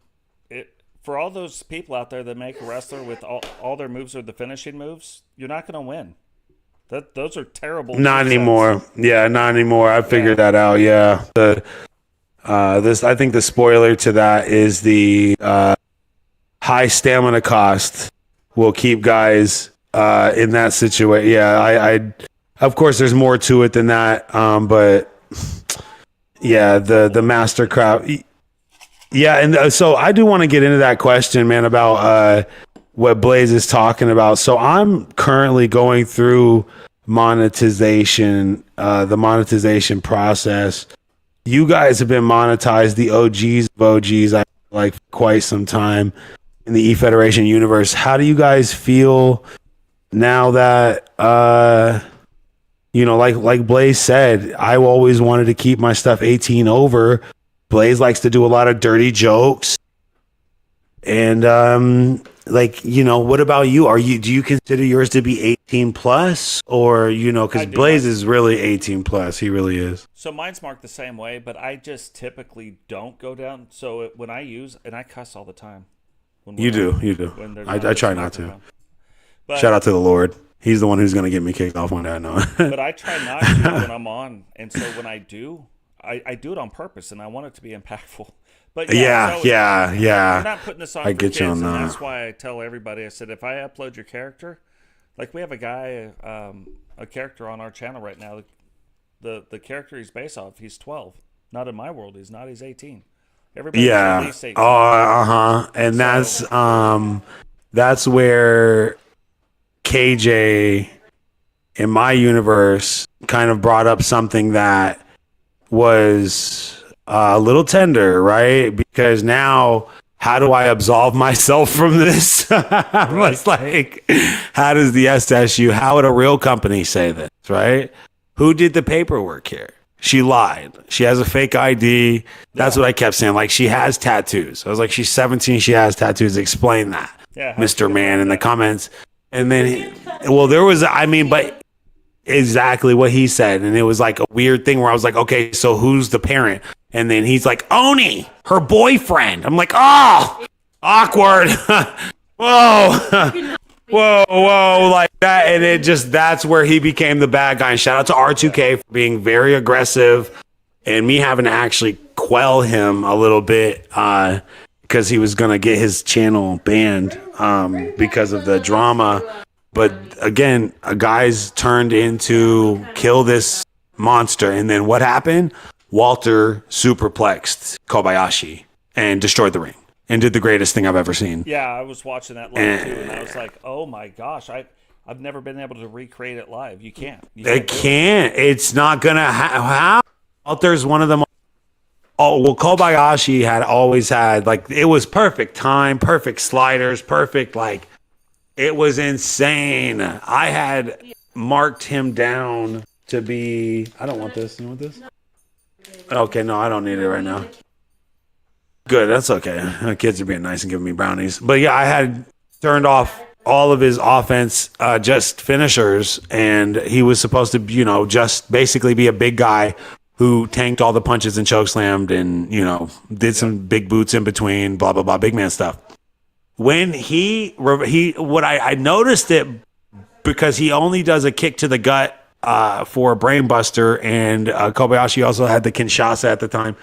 for all those people out there that make a wrestler with all their moves are the finishing moves, you're not going to win. Those are terrible. Not anymore. Yeah, not anymore. I figured that out. Yeah. I think the spoiler to that is the high stamina cost will keep guys in that situation. Yeah, I of course there's more to it than that. But yeah, the mastercraft. Yeah, and so I do want to get into that question, man, about what Blaze is talking about. So I'm currently going through monetization, the monetization process. You guys have been monetized, the OGs of OGs, I like for quite some time in the E-Federation universe. How do you guys feel now that, like Blaze said, I always wanted to keep my stuff 18 over. Blaze likes to do a lot of dirty jokes. And, what about you? Do you consider yours to be 18 plus, or, because Blaze is really 18 plus. He really is. So mine's marked the same way, but I just typically don't go down. So when I use, and I cuss all the time. You do. I try not to. But, shout out to the Lord. He's the one who's going to get me kicked off one day, I know. But I try not to when I'm on. And so when I do, I do it on purpose, and I want it to be impactful. But yeah. I'm not putting this on I for get kids, you on and that. that's why I tell everybody, I said, if I upload your character, like we have a guy, a character on our channel right now, the character he's based off, he's 12. Not in my world, he's not, he's 18. Everybody's at least 18. And that's where KJ in my universe kind of brought up something that was a little tender, right? Because now, how do I absolve myself from this? It's like, how does the SSU, how would a real company say this, right? Who did the paperwork here? She lied. She has a fake ID. That's what I kept saying. Like, she has tattoos. I was like, she's 17. She has tattoos. Explain that, Mr. Man, in the comments. And then, but exactly what he said. And it was like a weird thing where I was like, okay, so who's the parent? And then he's like, Oni, her boyfriend. I'm like, oh, awkward. Whoa, like that. And that's where he became the bad guy. And shout out to R2K for being very aggressive and me having to actually quell him a little bit because he was going to get his channel banned because of the drama. But again, guys turned into kill this monster. And then what happened? Walter superplexed Kobayashi and destroyed the ring and did the greatest thing I've ever seen. Yeah, I was watching that live too, and I was like, oh my gosh, I've never been able to recreate it live. You can't. It can't. It's not going to happen. Walter's one of them. Oh, well, Kobayashi had always had, like, it was perfect time, perfect sliders, perfect, like, it was insane. I had marked him down to be, I don't want this. You want this? Okay, no, I don't need it right now. Good, that's okay. The kids are being nice and giving me brownies. But yeah, I had turned off all of his offense, just finishers, and he was supposed to, just basically be a big guy who tanked all the punches and chokeslammed and, did some big boots in between, blah, blah, blah, big man stuff. When I noticed it because he only does a kick to the gut for a brainbuster, and Kobayashi also had the Kinshasa at the time.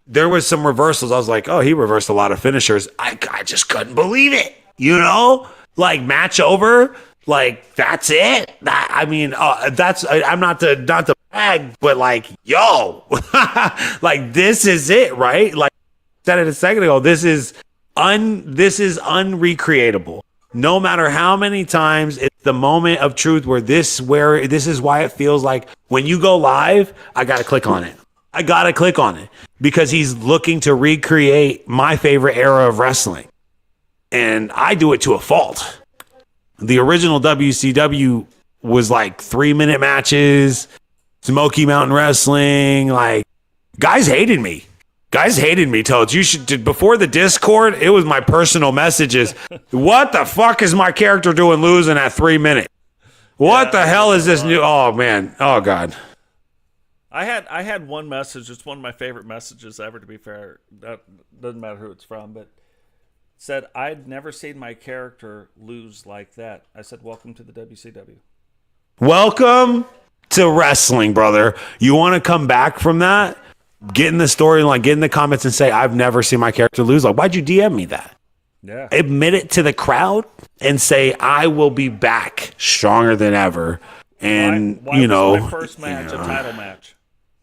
There was some reversals. I was like, oh, he reversed a lot of finishers. I just couldn't believe it. Like match over. Like that's it. I'm not the bag, but like, yo, like this is it, right? Like I said it a second ago. This is unrecreatable. No matter how many times, it's the moment of truth where this is why it feels like when you go live, I gotta click on it. Because he's looking to recreate my favorite era of wrestling. And I do it to a fault. The original WCW was like 3-minute matches, Smoky Mountain Wrestling. Like, guys hated me. Told you should, before the Discord, it was my personal messages. What the fuck is my character doing losing at 3 minutes? What the hell is this new? Oh man. Oh God. I had one message. It's one of my favorite messages ever, to be fair. That doesn't matter who it's from, but said, I'd never seen my character lose like that. I said, welcome to the WCW. Welcome to wrestling, brother. You want to come back from that? Get in the storyline, get in the comments and say, I've never seen my character lose. Like, why'd you DM me that? Yeah. Admit it to the crowd and say, I will be back stronger than ever. And, why was my first match a title match?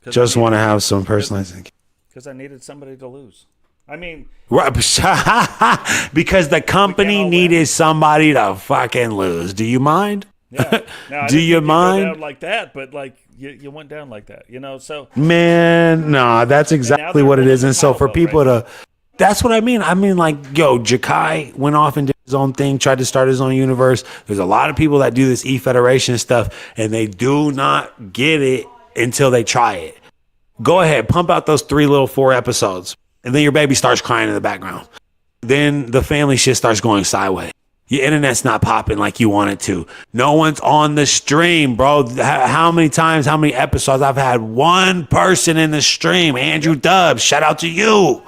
Just want to have some personalizing. Because I needed somebody to lose. I mean, Right. Because the company needed somebody to fucking lose. Do you mind? yeah. Now, I Do didn't you think you'd mind? go down like that, but like you went down like that, you know. So Man, nah, that's exactly what it is. And so for people to, that's what I mean. I mean, like, yo, Jakai went off and did his own thing, tried to start his own universe. There's a lot of people that do this E-Federation stuff, and they do not get it until they try it. Go ahead, pump out those 4 episodes, and then your baby starts crying in the background. Then the family shit starts going sideways. Your internet's not popping like you want it to. No one's on the stream, bro. How many times, how many episodes I've had one person in the stream, Andrew Dubs, shout out to you.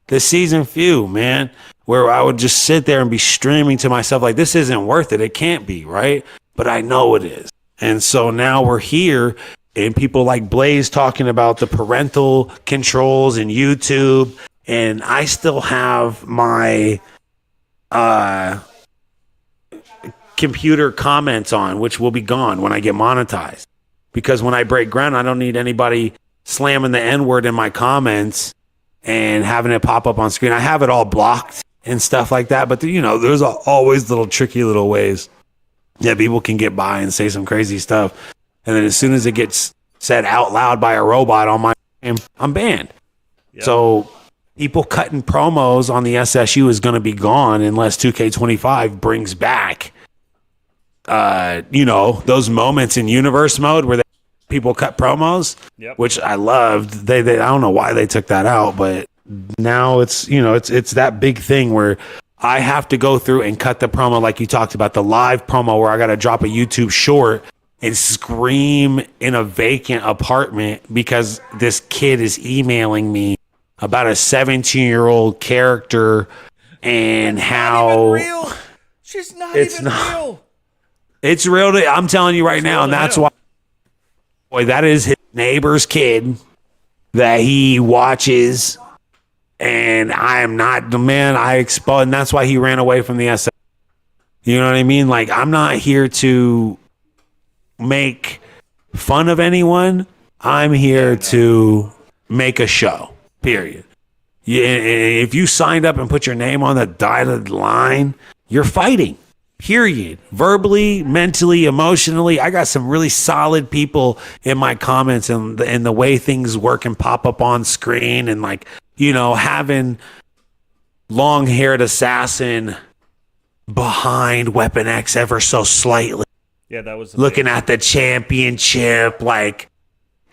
The season few, man, where I would just sit there and be streaming to myself like, this isn't worth it. It can't be, right? But I know it is. And so now we're here, and people like Blaze talking about the parental controls in YouTube. And I still have my computer comments on, which will be gone when I get monetized. Because when I break ground, I don't need anybody slamming the N-word in my comments and having it pop up on screen. I have it all blocked and stuff like that. But, you know, there's always little tricky little ways that people can get by and say some crazy stuff. And then as soon as it gets said out loud by a robot on my stream, I'm banned. Yep. So people cutting promos on the SSU is going to be gone unless 2K25 brings back, you know, those moments in universe mode where people cut promos, yep. Which I loved. They I don't know why they took that out, but now it's, you know, it's that big thing where I have to go through and cut the promo like you talked about, the live promo where I got to drop a YouTube short and scream in a vacant apartment because this kid is emailing me about a 17-year-old character and how not even real. She's not even real. It's real. I'm telling you right now, and that's why. Boy, that is his neighbor's kid that he watches, and I am not the man I expose, and that's why he ran away from the SS. You know what I mean? Like, I'm not here to make fun of anyone. I'm here to make a show. Period. If you signed up and put your name on the dotted line, you're fighting. Period. Verbally, mentally, emotionally. I got some really solid people in my comments and the way things work and pop up on screen, and like, you know, having long-haired assassin behind Weapon X ever so slightly. Yeah, that was looking at the championship, like,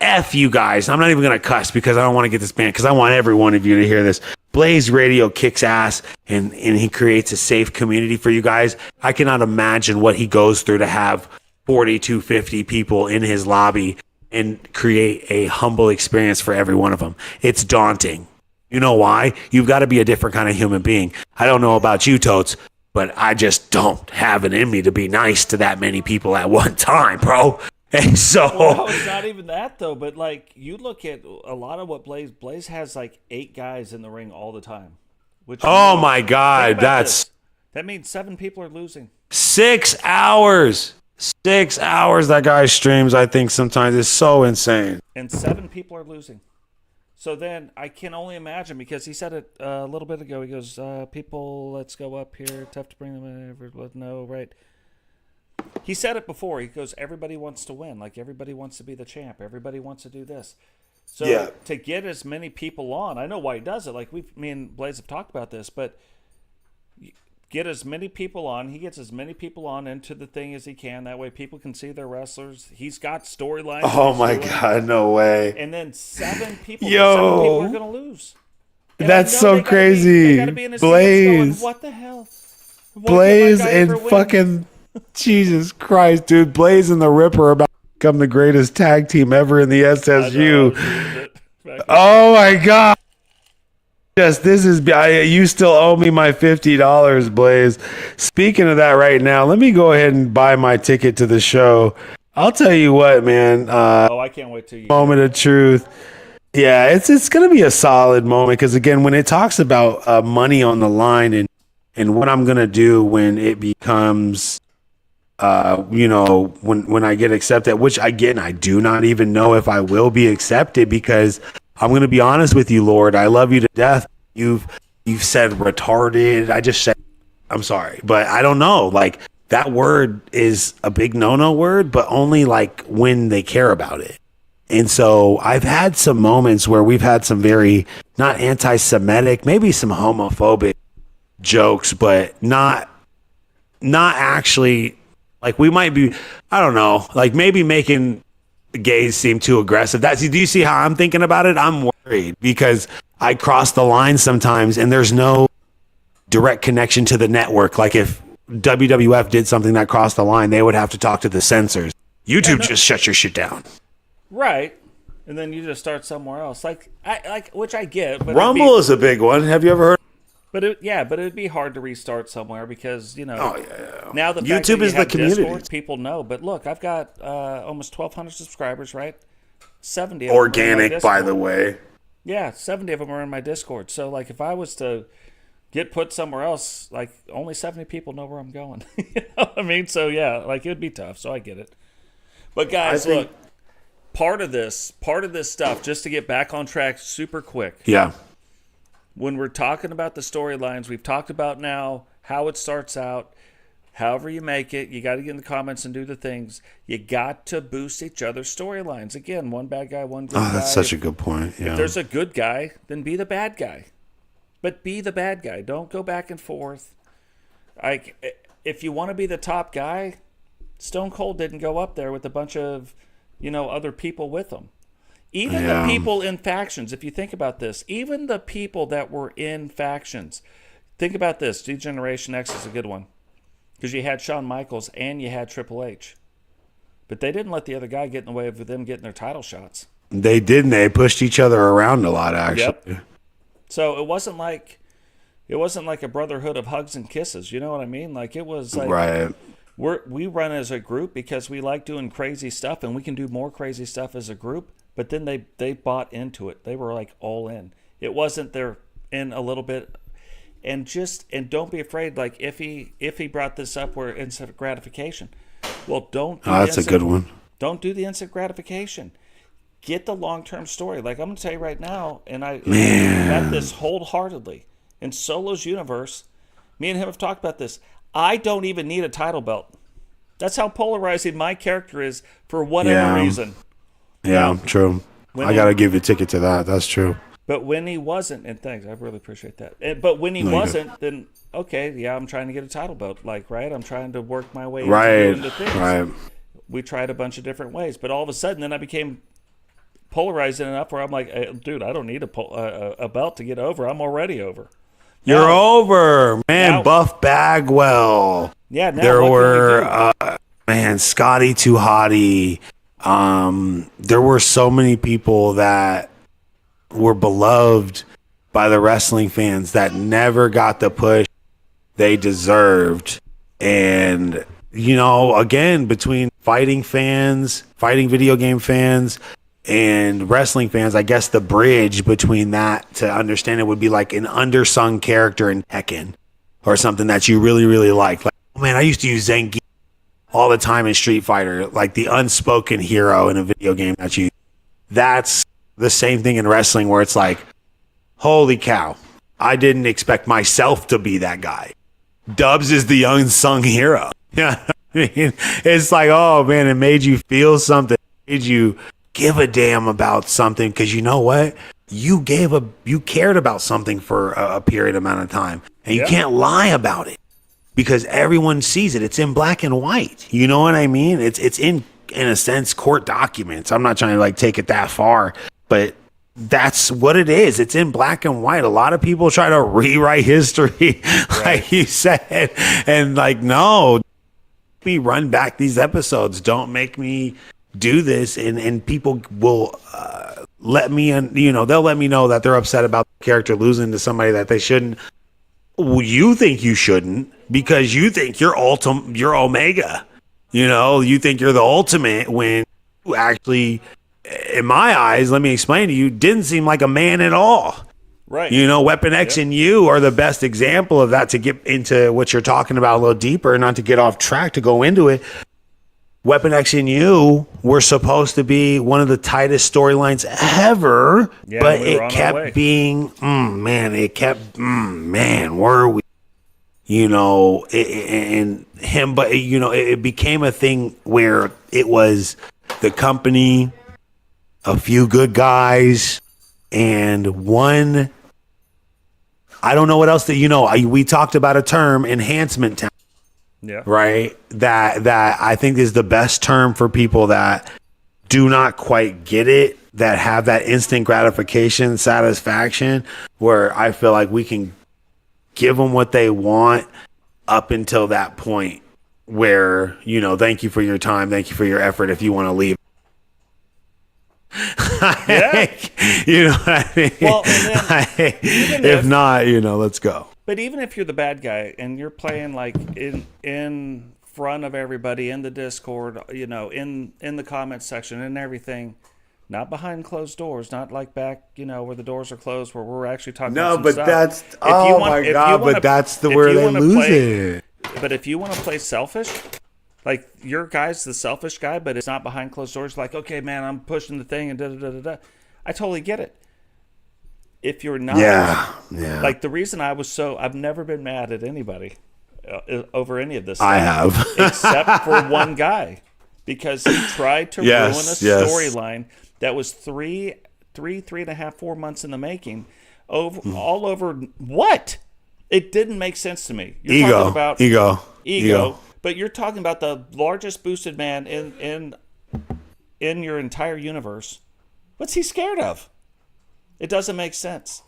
F you guys. I'm not even going to cuss because I don't want to get this banned, because I want every one of you to hear this. Blaze Radio kicks ass, and he creates a safe community for you guys. I cannot imagine what he goes through to have 40 to 50 people in his lobby and create a humble experience for every one of them. It's daunting. You know why? You've got to be a different kind of human being. I don't know about you, Totes, but I just don't have it in me to be nice to that many people at one time, bro. And so, well, it's not even that though. But like, you look at a lot of what Blaze has, like 8 guys in the ring all the time. Which oh my God, that means 7 people are losing. 6 hours. 6 hours that guy streams. I think sometimes is so insane. And 7 people are losing. So then I can only imagine, because he said it a little bit ago. He goes, "People, let's go up here. Tough to bring them in. No, right." He said it before. He goes, everybody wants to win. Like, everybody wants to be the champ. Everybody wants to do this. So to get as many people on, I know why he does it. Like, me and Blaze have talked about this, but get as many people on. He gets as many people on into the thing as he can. That way people can see their wrestlers. He's got storylines. Oh, my God. No way. And then 7 people are going to lose. And that's so crazy. Blaze. Going, what the hell? Blaze and fucking... Jesus Christ, dude. Blaze and the Ripper are about to become the greatest tag team ever in the SSU. Oh my God. Yes, this is, you still owe me my $50, Blaze. Speaking of that right now, let me go ahead and buy my ticket to the show. I'll tell you what, man. I can't wait till you. Moment of truth. Yeah, it's going to be a solid moment, because again, when it talks about money on the line and what I'm going to do when it becomes... you know, when I get accepted, which again, I do not even know if I will be accepted, because I'm going to be honest with you, Lord, I love you to death, You've said retarded. I just said, I'm sorry, but I don't know. Like, that word is a big no-no word, but only like when they care about it. And so I've had some moments where we've had some very, not anti-Semitic, maybe some homophobic jokes, but not actually, like, we might be, I don't know, like maybe making gays seem too aggressive. Do you see how I'm thinking about it? I'm worried because I cross the line sometimes and there's no direct connection to the network. Like if WWF did something that crossed the line, they would have to talk to the censors. YouTube just shut your shit down. Right. And then you just start somewhere else. Which I get. But Rumble is a big one. Have you ever heard? But it'd be hard to restart somewhere because, now the fact YouTube that is the community. Discord, people know. But look, I've got almost 1,200 subscribers, right? 70 of organic, them by the way. Yeah, 70 of them are in my Discord. So, like, if I was to get put somewhere else, like, only 70 people know where I'm going. You know what I mean? So, yeah, like, it would be tough. So I get it. But, guys, look, part of this stuff, just to get back on track super quick. Yeah. When we're talking about the storylines, we've talked about now how it starts out. However you make it, you got to get in the comments and do the things. You got to boost each other's storylines. Again, one bad guy, one good guy. That's such a good point. Yeah. If there's a good guy, then be the bad guy. But be the bad guy. Don't go back and forth. Like, if you want to be the top guy, Stone Cold didn't go up there with a bunch of, other people with him. Even the people in factions, if you think about this, even the people that were in factions, think about this. Degeneration X is a good one. Because you had Shawn Michaels and you had Triple H. But they didn't let the other guy get in the way of them getting their title shots. They didn't. They pushed each other around a lot, actually. Yep. So it wasn't like a brotherhood of hugs and kisses. You know what I mean? Like, it was like, right. We run as a group because we like doing crazy stuff, and we can do more crazy stuff as a group. But then they bought into it. They were like all in. It wasn't they're in a little bit. And don't be afraid. Like, if he brought this up where instant gratification, well, don't. That's a good one. Don't do the instant gratification. Get the long-term story. Like, I'm going to tell you right now, and I meant this wholeheartedly. In Solo's universe, me and him have talked about this. I don't even need a title belt. That's how polarizing my character is for whatever reason. Yeah, true. I got to give you a ticket to that. That's true. But when he wasn't, and thanks, I really appreciate that. But when he wasn't, then okay, yeah, I'm trying to get a title belt, like, right? I'm trying to work my way into things. Right. We tried a bunch of different ways, but all of a sudden, then I became polarizing enough where I'm like, hey, dude, I don't need a belt to get over. I'm already over. You're over, man. Now, Buff Bagwell. Yeah. Now there were, Scotty Too Hottie. There were so many people that were beloved by the wrestling fans that never got the push they deserved. And, again, between fighting video game fans and wrestling fans, I guess the bridge between that to understand it would be like an undersung character in Tekken or something that you really, really like. Like, oh man, I used to use Zangief all the time in Street Fighter, like the unspoken hero in a video game that's the same thing in wrestling where it's like, holy cow, I didn't expect myself to be that guy. Dubs is the unsung hero. Yeah, I mean, it's like, oh man, it made you feel something. It made you give a damn about something because you know what? You cared about something for a period amount of time, and you can't lie about it because everyone sees it. It's in black and white. You know what I mean? It's in a sense court documents. I'm not trying to like take it that far, but that's what it is. It's in black and white. A lot of people try to rewrite history, like you said, and like, no, make me run back these episodes. Don't make me do this, and people will let me, they'll let me know that they're upset about the character losing to somebody that they shouldn't. Well, you think you shouldn't because you think you're Omega. You think you're the ultimate when you actually, in my eyes, let me explain to you, didn't seem like a man at all. Right. Weapon X and you are the best example of that. To get into what you're talking about a little deeper, not to get off track, to go into it. Weapon X and you were supposed to be one of the tightest storylines ever, Yeah, but we were on it our way. kept being, were we? You know, and him, but you know, it became a thing where it was the company, a few good guys, and one. I don't know what else that we talked about a term, enhancement talent. Yeah. Right. That I think is the best term for people that do not quite get it, that have that instant gratification, satisfaction, where I feel like we can give them what they want up until that point where, thank you for your time. Thank you for your effort. If you want to leave. Yeah. You know what I mean? Well, and then, if not, let's go. But even if you're the bad guy and you're playing like in front of everybody in the Discord, in the comments section and everything, not behind closed doors, not like back, where the doors are closed, where we're actually talking about some but stuff. that's but that's where they lose it. But if you want to play selfish, like your guy's the selfish guy, but it's not behind closed doors, like, okay, man, I'm pushing the thing and da-da-da-da-da. I totally get it. If you're not, like the reason I've never been mad at anybody over any of this stuff, I have. except for one guy, because he tried to ruin a storyline that was three and a half, 4 months in the making, all over what? It didn't make sense to me. You're talking about ego, but you're talking about the largest boosted man in your entire universe. What's he scared of? It doesn't make sense.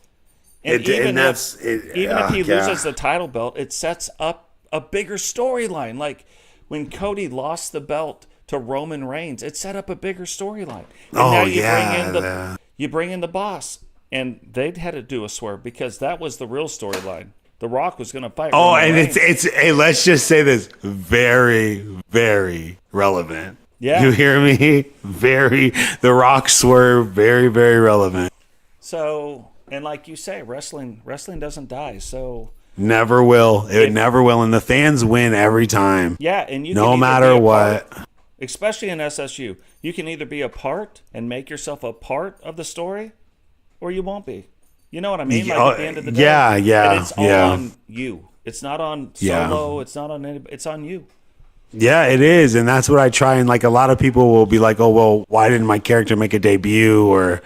And even if he loses the title belt, it sets up a bigger storyline. Like when Cody lost the belt to Roman Reigns, it set up a bigger storyline. And you bring in the boss, and they'd had to do a swerve because that was the real storyline. The Rock was going to fight. Roman Reigns. It's hey, let's just say this, very, very relevant. Yeah, you hear me? The Rock swerve, very, very relevant. So, and like you say, wrestling doesn't die. So never will. It never will, and the fans win every time. Yeah, and no matter what. Especially in SSU, you can either be a part and make yourself a part of the story, or you won't be. You know what I mean? Like at the end of the day, and it's all on you. It's not on Solo. It's not on anybody. It's on you. Yeah, it is, and that's what I try. And like a lot of people will be like, "Oh, well, why didn't my character make a debut?" Or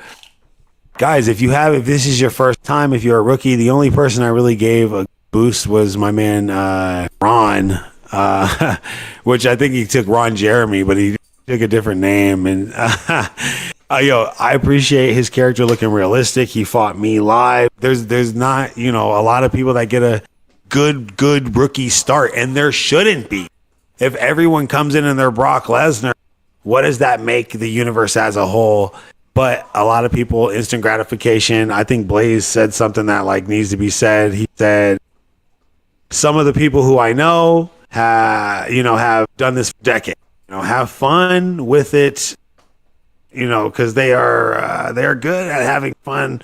guys, if this is your first time, if you're a rookie, the only person I really gave a boost was my man Ron, which I think he took Ron Jeremy, but he took a different name. And I appreciate his character looking realistic. He fought me live. There's not a lot of people that get a good rookie start, and there shouldn't be. If everyone comes in and they're Brock Lesnar, what does that make the universe as a whole? But a lot of people, instant gratification. I think Blaze said something that like needs to be said. He said, some of the people who I know have done this for decades. Have fun with it, because they are good at having fun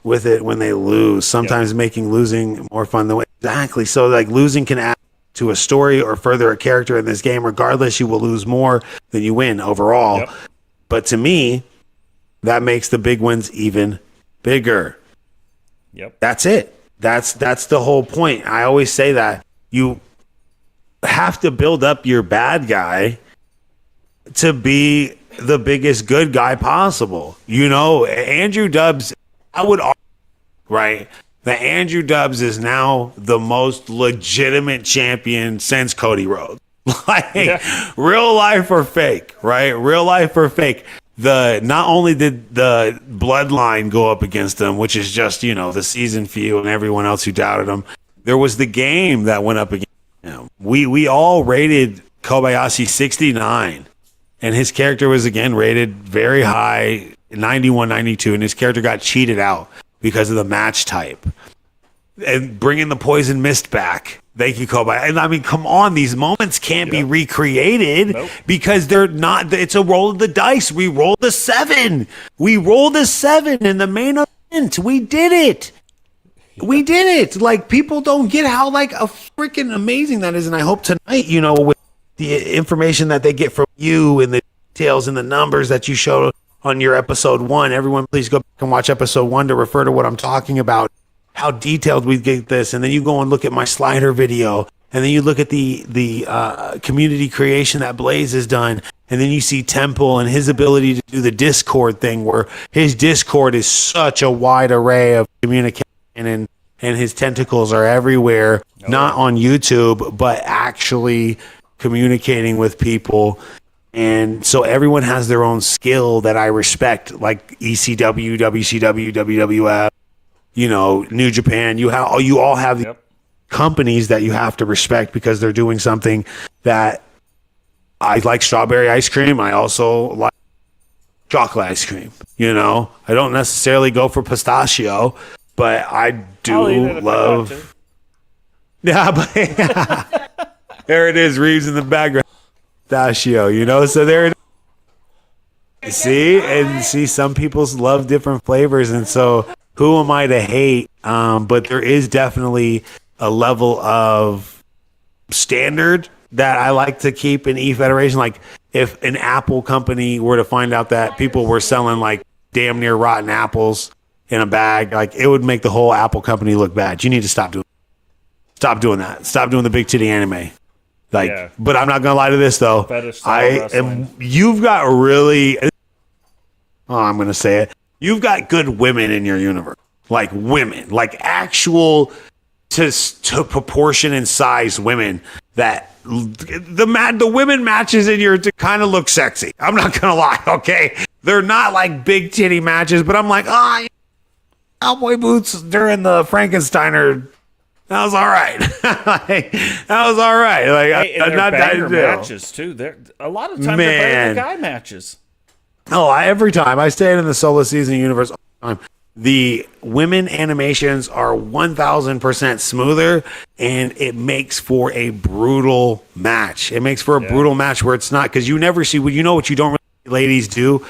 with it when they lose. Sometimes making losing more fun than exactly. So like losing can add to a story or further a character in this game. Regardless, you will lose more than you win overall. Yep. But to me, that makes the big wins even bigger. Yep. That's it. That's the whole point. I always say that you have to build up your bad guy to be the biggest good guy possible. Andrew Dubbs, I would argue, right, that Andrew Dubbs is now the most legitimate champion since Cody Rhodes. Real life or fake, right? Real life or fake. Not only did the bloodline go up against him, which is just, the season few and everyone else who doubted him, there was the game that went up against him. We all rated Kobayashi 69, and his character was again rated very high, 91, 92, and his character got cheated out because of the match type. And bringing the poison mist back. Thank you, Kobayashi. And I mean, come on, these moments can't be recreated because they're not. It's a roll of the dice. We rolled a 7. We rolled a 7 in the main event. We did it. We did it. Like, people don't get how like a freaking amazing that is. And I hope tonight, with the information that they get from you and the details and the numbers that you showed on your episode 1. Everyone, please go back and watch episode 1 to refer to what I'm talking about, how detailed we get this. And then you go and look at my slider video, and then you look at the community creation that Blaze has done. And then you see Temple and his ability to do the Discord thing, where his Discord is such a wide array of communication, and his tentacles are everywhere, not on YouTube, but actually communicating with people. And so everyone has their own skill that I respect, like ECW, WCW, WWF, New Japan. You all have the companies that you have to respect because they're doing something that I like. Strawberry ice cream. I also like chocolate ice cream. I don't necessarily go for pistachio, but I do love. Yeah, but there it is, Reeves in the background. Pistachio, so there it is. See, some people love different flavors, and so who am I to hate? But there is definitely a level of standard that I like to keep in E-Federation. Like, if an Apple company were to find out that people were selling like damn near rotten apples in a bag, like, it would make the whole Apple company look bad. You need to stop doing that. Stop doing the big titty anime. But I'm not gonna lie to this though. You've got really. Oh, I'm gonna say it. You've got good women in your universe, like women, like actual to proportion and size women that the women matches in your kind of look sexy. I'm not gonna lie. Okay, they're not like big titty matches, but I'm like, cowboy boots during the Frankensteiner. That was all right. That was all right. Like, I'm not banger matches too. They're a lot of times they're better than guy matches. Oh, every time I stay in the solo season universe all the time, the women animations are 1,000% smoother, and it makes for a brutal match. It makes for a brutal match where it's not, because you never see what you don't really see ladies do,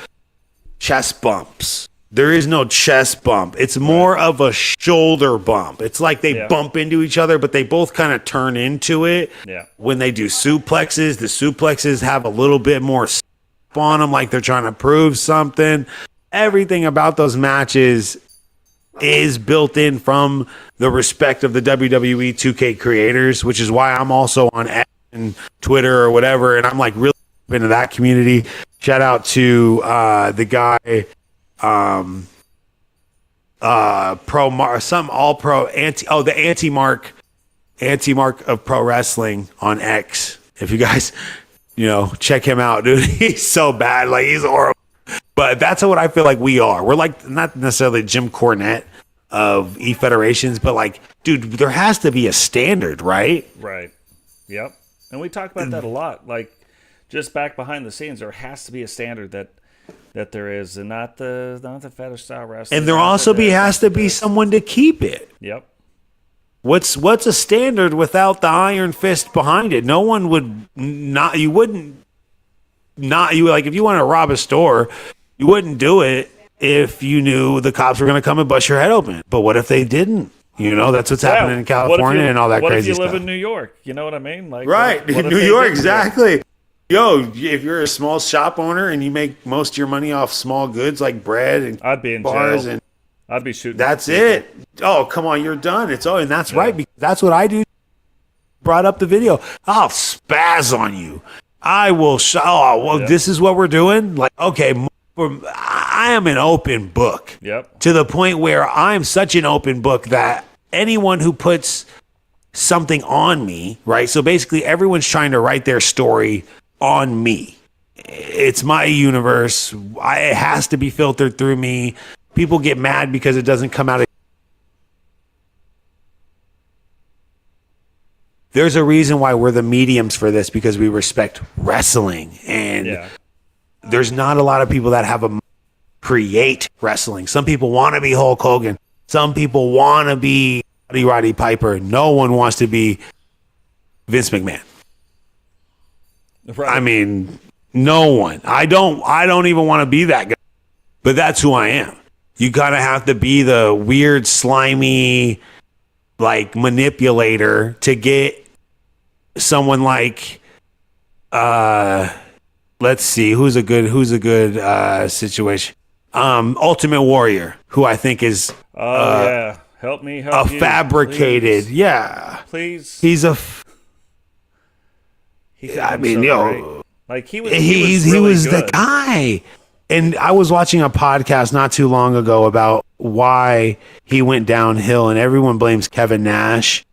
chest bumps. There is no chest bump. It's more of a shoulder bump. It's like they bump into each other, but they both kind of turn into it. Yeah. When they do suplexes, the suplexes have a little bit more on them, like they're trying to prove something. Everything about those matches is built in from the respect of the WWE 2K creators, which is why I'm also on X and Twitter or whatever, and I'm like really into that community. Shout out to the guy. The anti-mark of pro wrestling on X. If you guys, check him out, dude. He's so bad. Like, he's horrible. But that's what I feel like we are. We're like not necessarily Jim Cornette of E-Federations, but like, dude, there has to be a standard, right? Right. Yep. And we talk about that a lot. Like, just back behind the scenes, there has to be a standard that there is, and not the fetish style wrestling. And there also has to be someone to keep it. Yep. What's a standard without the iron fist behind it? No one would not. You wouldn't not. You like if you want to rob a store, you wouldn't do it if you knew the cops were going to come and bust your head open. But what if they didn't? That's what's happening in California and all that crazy stuff. What if you live in New York? You know what I mean? Like, right, what New York, exactly. Yo, if you're a small shop owner and you make most of your money off small goods like bread and I'd be in bars jail. And I'd be shooting. That's it. Oh, come on, you're done. And that's right, because that's what I do. Brought up the video. I'll spaz on you. I will. This is what we're doing. Like, okay, I am an open book. Yep. To the point where I'm such an open book that anyone who puts something on me, right? So basically, everyone's trying to write their story on me. It's my universe. It has to be filtered through me. People get mad because it doesn't come out. There's a reason why we're the mediums for this, because we respect wrestling. And there's not a lot of people that have create wrestling. Some people want to be Hulk Hogan. Some people want to be Roddy Piper. No one wants to be Vince McMahon. Right. I mean, no one. I don't even want to be that guy. But that's who I am. You gotta have to be the weird, slimy, like, manipulator to get someone like let's see who's a good situation. Ultimate Warrior, who I think is yeah, help me help you, fabricated. please. Yeah, Please. he's a. I mean, like he was really the good. guy. And I was watching a podcast not too long ago about why he went downhill, and everyone blames Kevin Nash.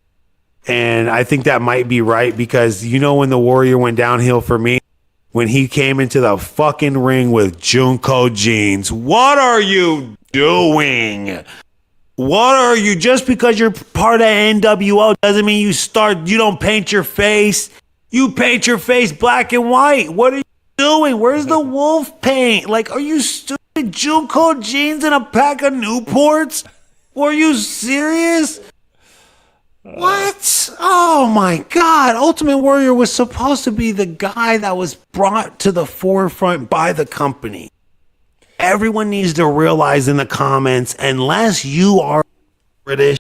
And I think that might be right, because when the Warrior went downhill for me, when he came into the fucking ring with Junko jeans. What are you doing? What are you? Just because you're part of NWO doesn't mean you don't paint your face. You paint your face black and white. What are you doing? Where's the wolf paint? Like, are you stupid? Junko jeans and a pack of Newports? Were you serious? What? Oh my God. Ultimate Warrior was supposed to be the guy that was brought to the forefront by the company. Everyone needs to realize in the comments, unless you are British,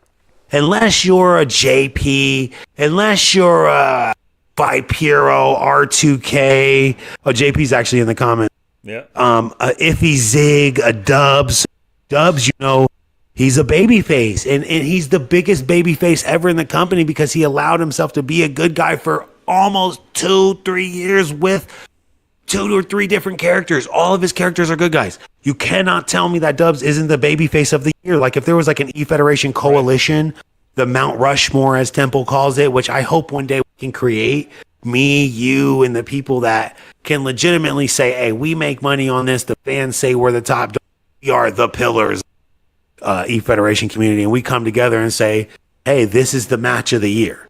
unless you're a JP, unless you're a Vipiro, R2K. Oh, JP's actually in the comments. Yeah. A Iffy Zig, a Dubs. Dubs, he's a babyface, and he's the biggest babyface ever in the company because he allowed himself to be a good guy for almost 2-3 years with 2 or 3 different characters. All of his characters are good guys. You cannot tell me that Dubs isn't the babyface of the year. Like, if there was like an E-Federation coalition, the Mount Rushmore, as Temple calls it, which I hope one day we can create, me, you, and the people that can legitimately say, hey, we make money on this. The fans say we're the top. We are the pillars E-Federation community, and we come together and say, hey, this is the match of the year.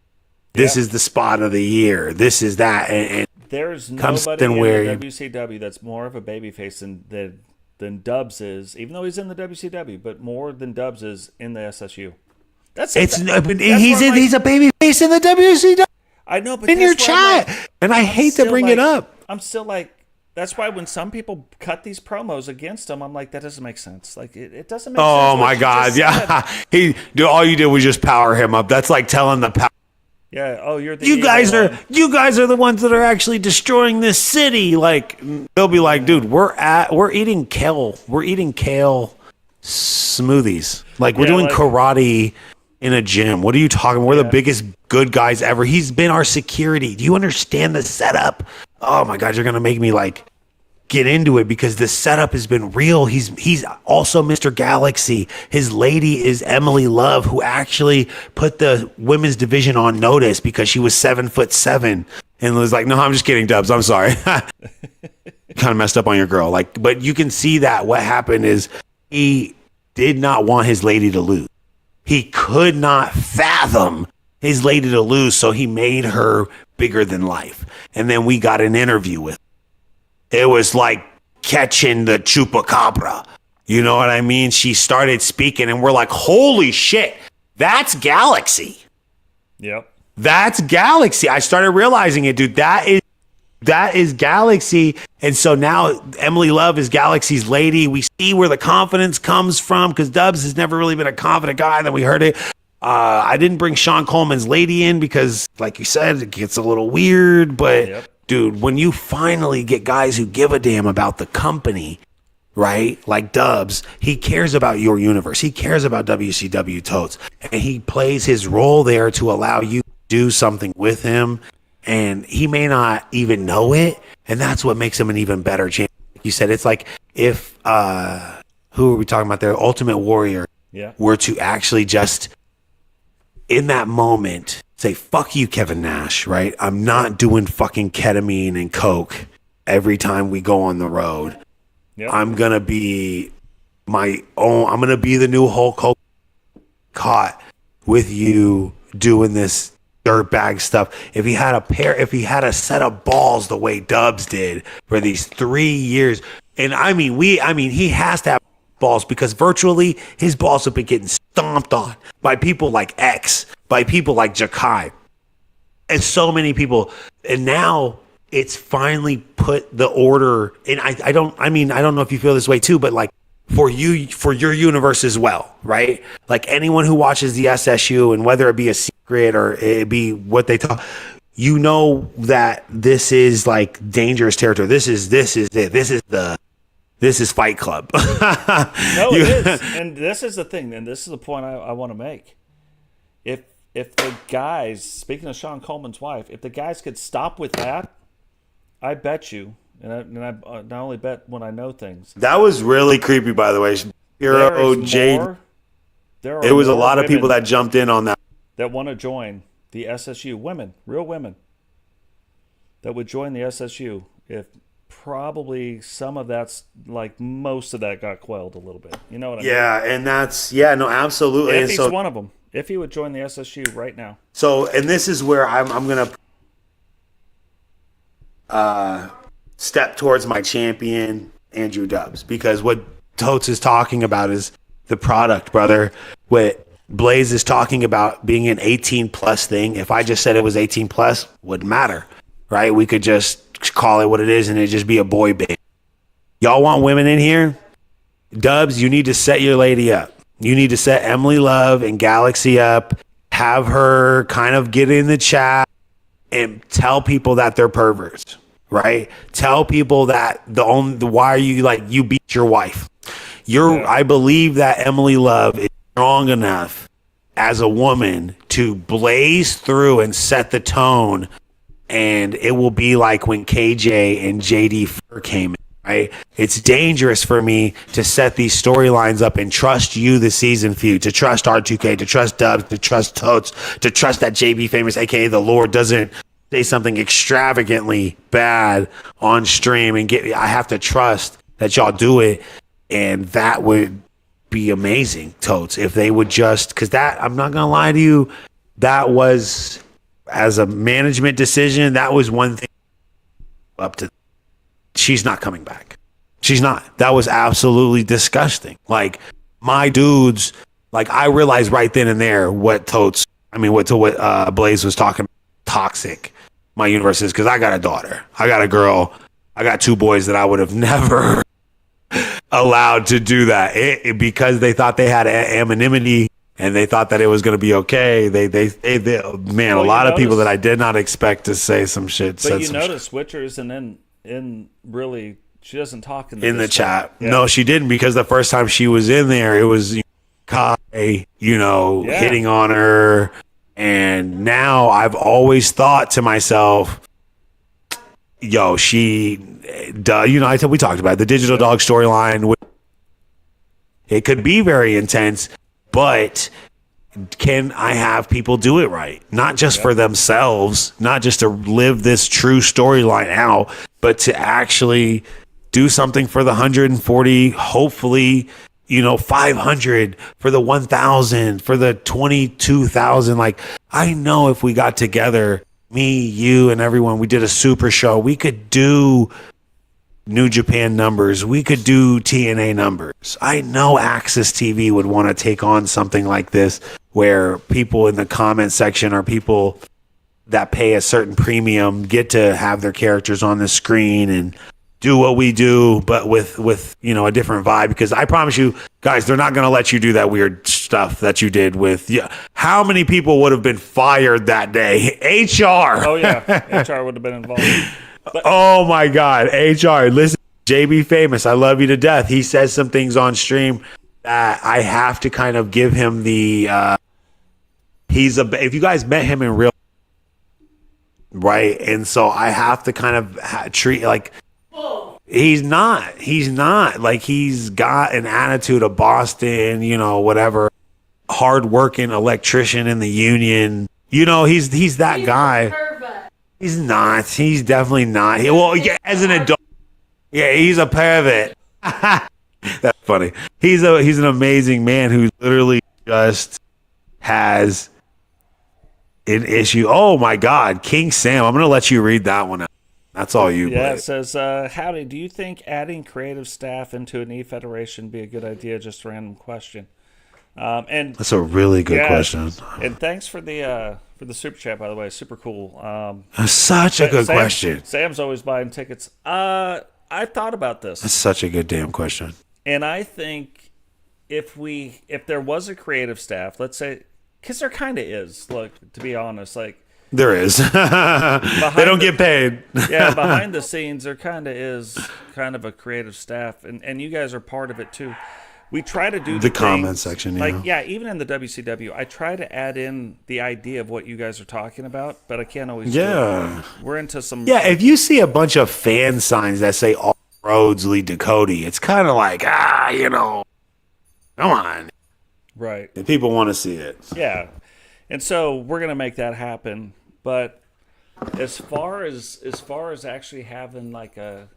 This is the spot of the year. This is that. And there's nobody in the WCW that's more of a babyface than Dubs is, even though he's in the WCW, but more than Dubs is in the SSU. He's a babyface in the WCW. I know, but in your chat, and I hate to bring it up. I'm still like, that's why when some people cut these promos against him, I'm like, that doesn't make sense. Like, it doesn't make sense. Oh my God, yeah. All you did was just power him up. That's like telling the power. Yeah. Oh, you're the you guys are the ones that are actually destroying this city. Like, they'll be like, dude, we're eating kale. We're eating kale smoothies. Like, we're doing karate in a gym. What are you talking about? We're the biggest good guys ever. He's been our security. Do you understand the setup? Oh my God, you're gonna make me like get into it, because the setup has been real. He's also Mr. Galaxy. His lady is Emily Love, who actually put the women's division on notice because she was 7'7" and was like, no, I'm just kidding, Dubs. I'm sorry. Kind of messed up on your girl. Like, but you can see that what happened is he did not want his lady to lose. He could not fathom his lady to lose, so he made her bigger than life. And then we got an interview with her. It was like catching the chupacabra. You know what I mean? She started speaking, and we're like, holy shit, that's Galaxy. Yep. That's Galaxy. I started realizing it, dude. That is Galaxy. And so now Emily Love is Galaxy's lady. We see where the confidence comes from, because Dubs has never really been a confident guy. Then we heard it. I didn't bring Sean Coleman's lady in because, like you said, it gets a little weird. But, dude, when you finally get guys who give a damn about the company, right? Like Dubs, he cares about your universe. He cares about WCW totes. And he plays his role there to allow you to do something with him. And he may not even know it. And that's what makes him an even better champion. Like you said, it's like if, who are we talking about there? Ultimate Warrior were to actually just, in that moment, say, fuck you, Kevin Nash, right? I'm not doing fucking ketamine and coke every time we go on the road. I'm going to be I'm going to be the new Hulk Hogan, caught with you doing this dirtbag stuff. If he had a set of balls the way Dubs did for these 3 years, and he has to have balls, because virtually his balls have been getting stomped on by people like X, by people like Jakai, and so many people. And now it's finally put the order. And I don't know if you feel this way too, but like for your universe as well, right? Like anyone who watches the SSU, and whether it be a secret or it be what they talk, you know that this is like dangerous territory. This is Fight Club. No, it is. And this is the thing, and this is the point I want to make. If the guys, speaking of Sean Coleman's wife, if the guys could stop with that, I bet you, and I not only bet when I know things. That was really creepy, by the way. Hero Jade. It was a lot of people that jumped in on that want to join the SSU. Women, real women, that would join the SSU if probably some of that's like most of that got quelled a little bit. You know what I mean? Yeah, and that's no, absolutely. If he's one of them. If he would join the SSU right now. So, and this is where I'm going to step towards my champion, Andrew Dubs, because what Totes is talking about is the product, brother. What Blaze is talking about being an 18-plus thing. If I just said it was 18-plus, wouldn't matter, right? We could just call it what it is and it'd just be a boy band. Y'all want women in here? Dubs, you need to set your lady up. You need to set Emily Love and Galaxy up, have her kind of get in the chat and tell people that they're perverts, right? Tell people that why are you like, you beat your wife. I believe that Emily Love is strong enough as a woman to blaze through and set the tone, and it will be like when KJ and JD Fur came in. Right? It's dangerous for me to set these storylines up and trust you, the season feud, to trust R2K, to trust Dubs, to trust Totes, to trust that JB Famous, aka the Lord, doesn't say something extravagantly bad on stream and I have to trust that y'all do it. And that would be amazing, Totes, if they would just, because that, I'm not gonna lie to you, that was, as a management decision, that was one thing up to. She's not coming back. She's not. That was absolutely disgusting. Like, my dudes, like, I realized right then and there what Blaze was talking about, toxic my universe is, because I got a daughter. I got a girl. I got two boys that I would have never allowed to do that. Because they thought they had anonymity and they thought that it was going to be okay. They man, well, a lot of people that I did not expect to say some shit. But you notice Switchers and then really, she doesn't talk in the chat. Yeah. No, she didn't, because the first time she was in there, it was Kai, hitting on her. And now I've always thought to myself, we talked about the Digital Dog storyline. It could be very intense, but can I have people do it right? Not just for themselves, not just to live this true storyline out, but to actually do something for the 140, hopefully, 500, for the 1,000, for the 22,000. Like, I know if we got together, me, you, and everyone, we did a super show, we could do New Japan numbers. We could do TNA numbers. I know Access TV would want to take on something like this, where people in the comment section are people that pay a certain premium, get to have their characters on the screen and do what we do, but with a different vibe. Because I promise you guys, they're not going to let you do that weird stuff that you did with. How many people would have been fired that day? HR. Oh yeah, HR would have been involved. But, oh my God, HR. Listen, JB Famous, I love you to death. He says some things on stream that I have to kind of give him the. If you guys met him in real, right, and so I have to kind of treat like. He's not like, he's got an attitude of Boston, whatever, hardworking electrician in the union. He's that guy. He's not. He's definitely not. As an adult, he's a pervert. That's funny. He's an amazing man who literally just has an issue. Oh my God, King Sam. I'm gonna let you read that one out. That's all you. Yeah, it says, howdy, do you think adding creative staff into an e-federation be a good idea? Just a random question. And that's a really good question. And thanks for the super chat, by the way. Super cool. That's such a good question. Sam's always buying tickets. I thought about this. That's such a good damn question. And I think if there was a creative staff, let's say, because there kind of is, look, to be honest, like, There is. They don't get paid. Yeah, behind the scenes, there kind of is kind of a creative staff, and you guys are part of it too. We try to do The comment things, section, like yeah. even in the WCW, I try to add in the idea of what you guys are talking about, but I can't always. Yeah. do it. We're into some. Yeah, if you see a bunch of fan signs that say all roads lead to Cody, it's kind of like, come on. Right. If people want to see it. Yeah, and so we're gonna make that happen. But as far as actually having like a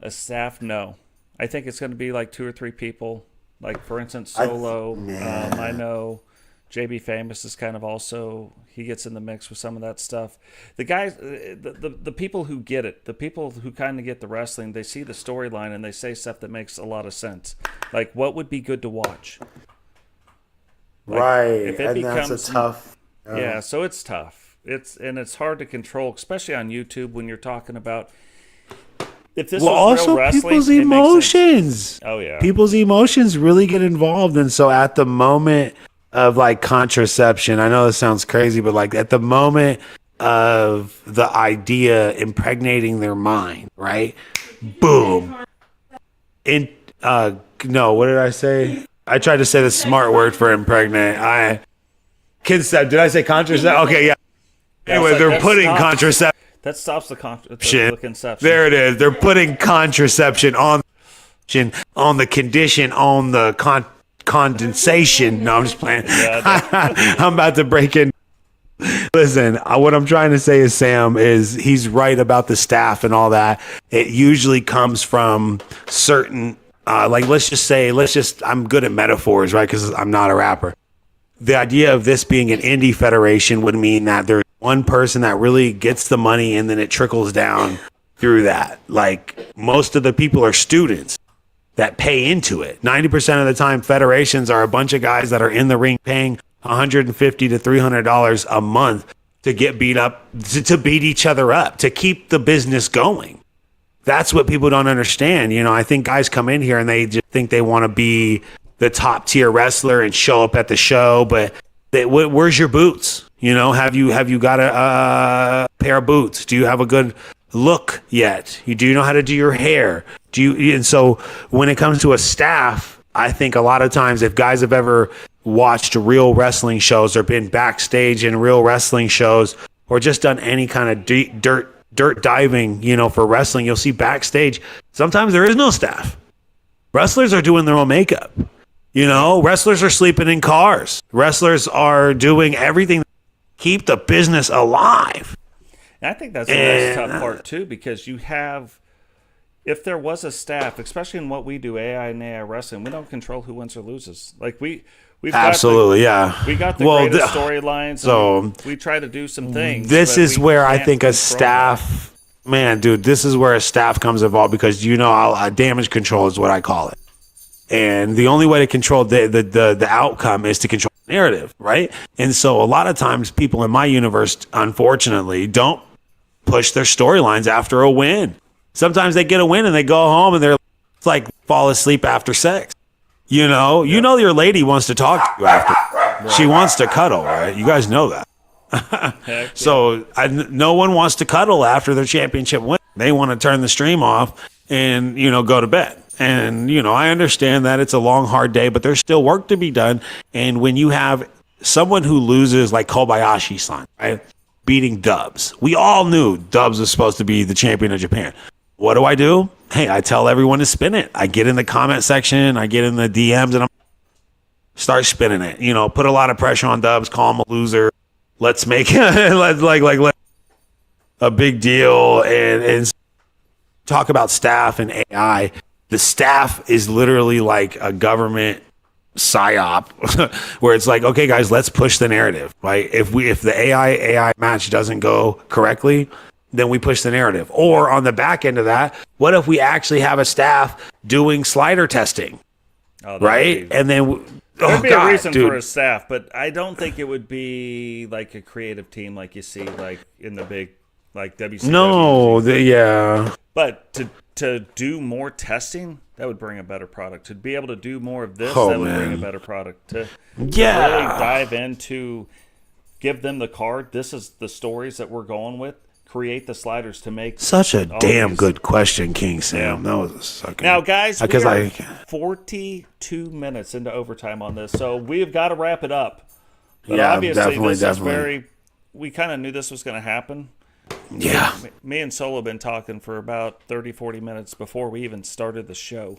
staff, no. I think it's going to be like 2 or 3 people. Like, for instance, Solo. I know JB Famous is kind of also, he gets in the mix with some of that stuff. The guys, the people who get it, the people who kind of get the wrestling, they see the storyline and they say stuff that makes a lot of sense. Like, what would be good to watch? Like, Right. if it And becomes, that's a tough. yeah, so it's tough. It's hard to control, especially on YouTube when you're talking about. If this was also real wrestling, people's it makes emotions. sense. Oh yeah, People's emotions really get involved, and so at the moment of like contraception, I know this sounds crazy, but like at the moment of the idea impregnating their mind, right? Boom. No, what did I say? I tried to say the smart word for impregnate. Did I say contraception? Okay, yeah. Anyway, they're putting contraception. That stops the conception. There it is. They're putting contraception on the condition on the condensation. No, I'm just playing. I'm about to break in. Listen, what I'm trying to say is Sam is he's right about the staff and all that. It usually comes from certain like I'm good at metaphors, right? Because I'm not a rapper. The idea of this being an indie federation would mean that there's one person that really gets the money and then it trickles down through that. Like most of the people are students that pay into it. 90% of the time, federations are a bunch of guys that are in the ring paying $150 to $300 a month to get beat up, to beat each other up, to keep the business going. That's what people don't understand. You know, I think guys come in here and they just think they want to be the top tier wrestler and show up at the show, but where's your boots? You know, have you got a pair of boots? Do you have a good look yet? Do you know how to do your hair? And so when it comes to a staff, I think a lot of times if guys have ever watched real wrestling shows or been backstage in real wrestling shows or just done any kind of dirt diving, you know, for wrestling, you'll see backstage sometimes there is no staff. Wrestlers are doing their own makeup. You know, wrestlers are sleeping in cars. Wrestlers are doing everything to keep the business alive. And I think that's the nice tough part too, because you have, if there was a staff, especially in what we do, AI and AI wrestling, we don't control who wins or loses. Like we've absolutely, we got the greatest storylines. So we try to do some things. This is where I think a staff, man, dude, this is where a staff comes involved because damage control is what I call it. And the only way to control the outcome is to control the narrative, right? And so a lot of times people in my universe, unfortunately, don't push their storylines after a win. Sometimes they get a win and they go home and they're like fall asleep after sex. You know your lady wants to talk to you after. Right. She wants to cuddle, right? You guys know that. So no one wants to cuddle after their championship win. They want to turn the stream off and, go to bed. And, I understand that it's a long, hard day, but there's still work to be done. And when you have someone who loses like Kobayashi-san, right, beating Dubs, we all knew Dubs was supposed to be the champion of Japan. What do? Hey, I tell everyone to spin it. I get in the comment section, I get in the DMs, and I start spinning it. Put a lot of pressure on Dubs, call him a loser. Let's make it a big deal and talk about staff and AI. The staff is literally like a government psyop where it's like, okay, guys, let's push the narrative. Like if the AI match doesn't go correctly, then we push the narrative. Or on the back end of that, what if we actually have a staff doing slider testing, right? And then there'd be a reason for a staff, but I don't think it would be like a creative team like you see like in the big like WCW. No, yeah. But to do more testing, that would bring a better product. To be able to do more of this, that would bring a better product. To really dive into give them the card. This is the stories that we're going with. Create the sliders to make Such a damn these. good question, King Sam. Yeah. That was a sucking. Now, guys, we because are 42 minutes into overtime on this, so we've got to wrap it up. But Yeah, obviously, this definitely. is very. We kind of knew this was going to happen. Yeah. Me and Solo have been talking for about 30, 40 minutes before we even started the show.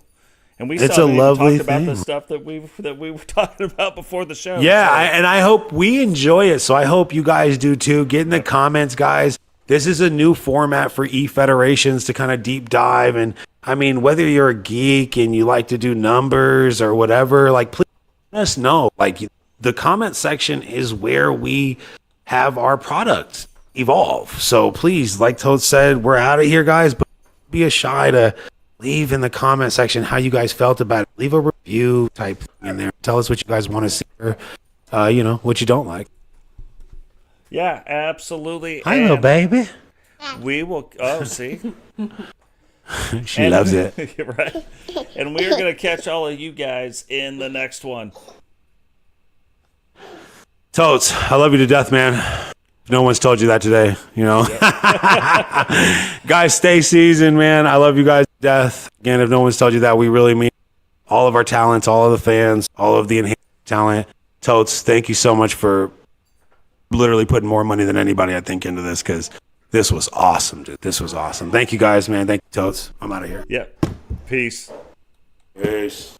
And we It's still a haven't lovely even talked about the thing. stuff that we were talking about before the show. Yeah, So, and I hope we enjoy it. So I hope you guys do too. Get in the comments, guys. This is a new format for E-Federations to kind of deep dive. And I mean, whether you're a geek and you like to do numbers or whatever, like, please let us know. Like, the comment section is where we have our product evolve. So please, like Toad said, we're out of here, guys. But don't be shy to leave in the comment section how you guys felt about it. Leave a review type thing in there. Tell us what you guys want to see or, what you don't like. yeah, absolutely. Hi, little And baby. we will. Oh, see, She loves it. right? And we are going to catch all of you guys in the next one. Totes, I love you to death, man. No one's told you that today, Guys, stay seasoned, man. I love you guys to death. Again, if no one's told you that, we really mean all of our talents, all of the fans, all of the enhanced talent. Totes, thank you so much for literally putting more money than anybody, I think, into this, because this was awesome, dude. This was awesome. Thank you guys, man. Thank you, Totes. I'm out of here. Yep. Peace. Peace.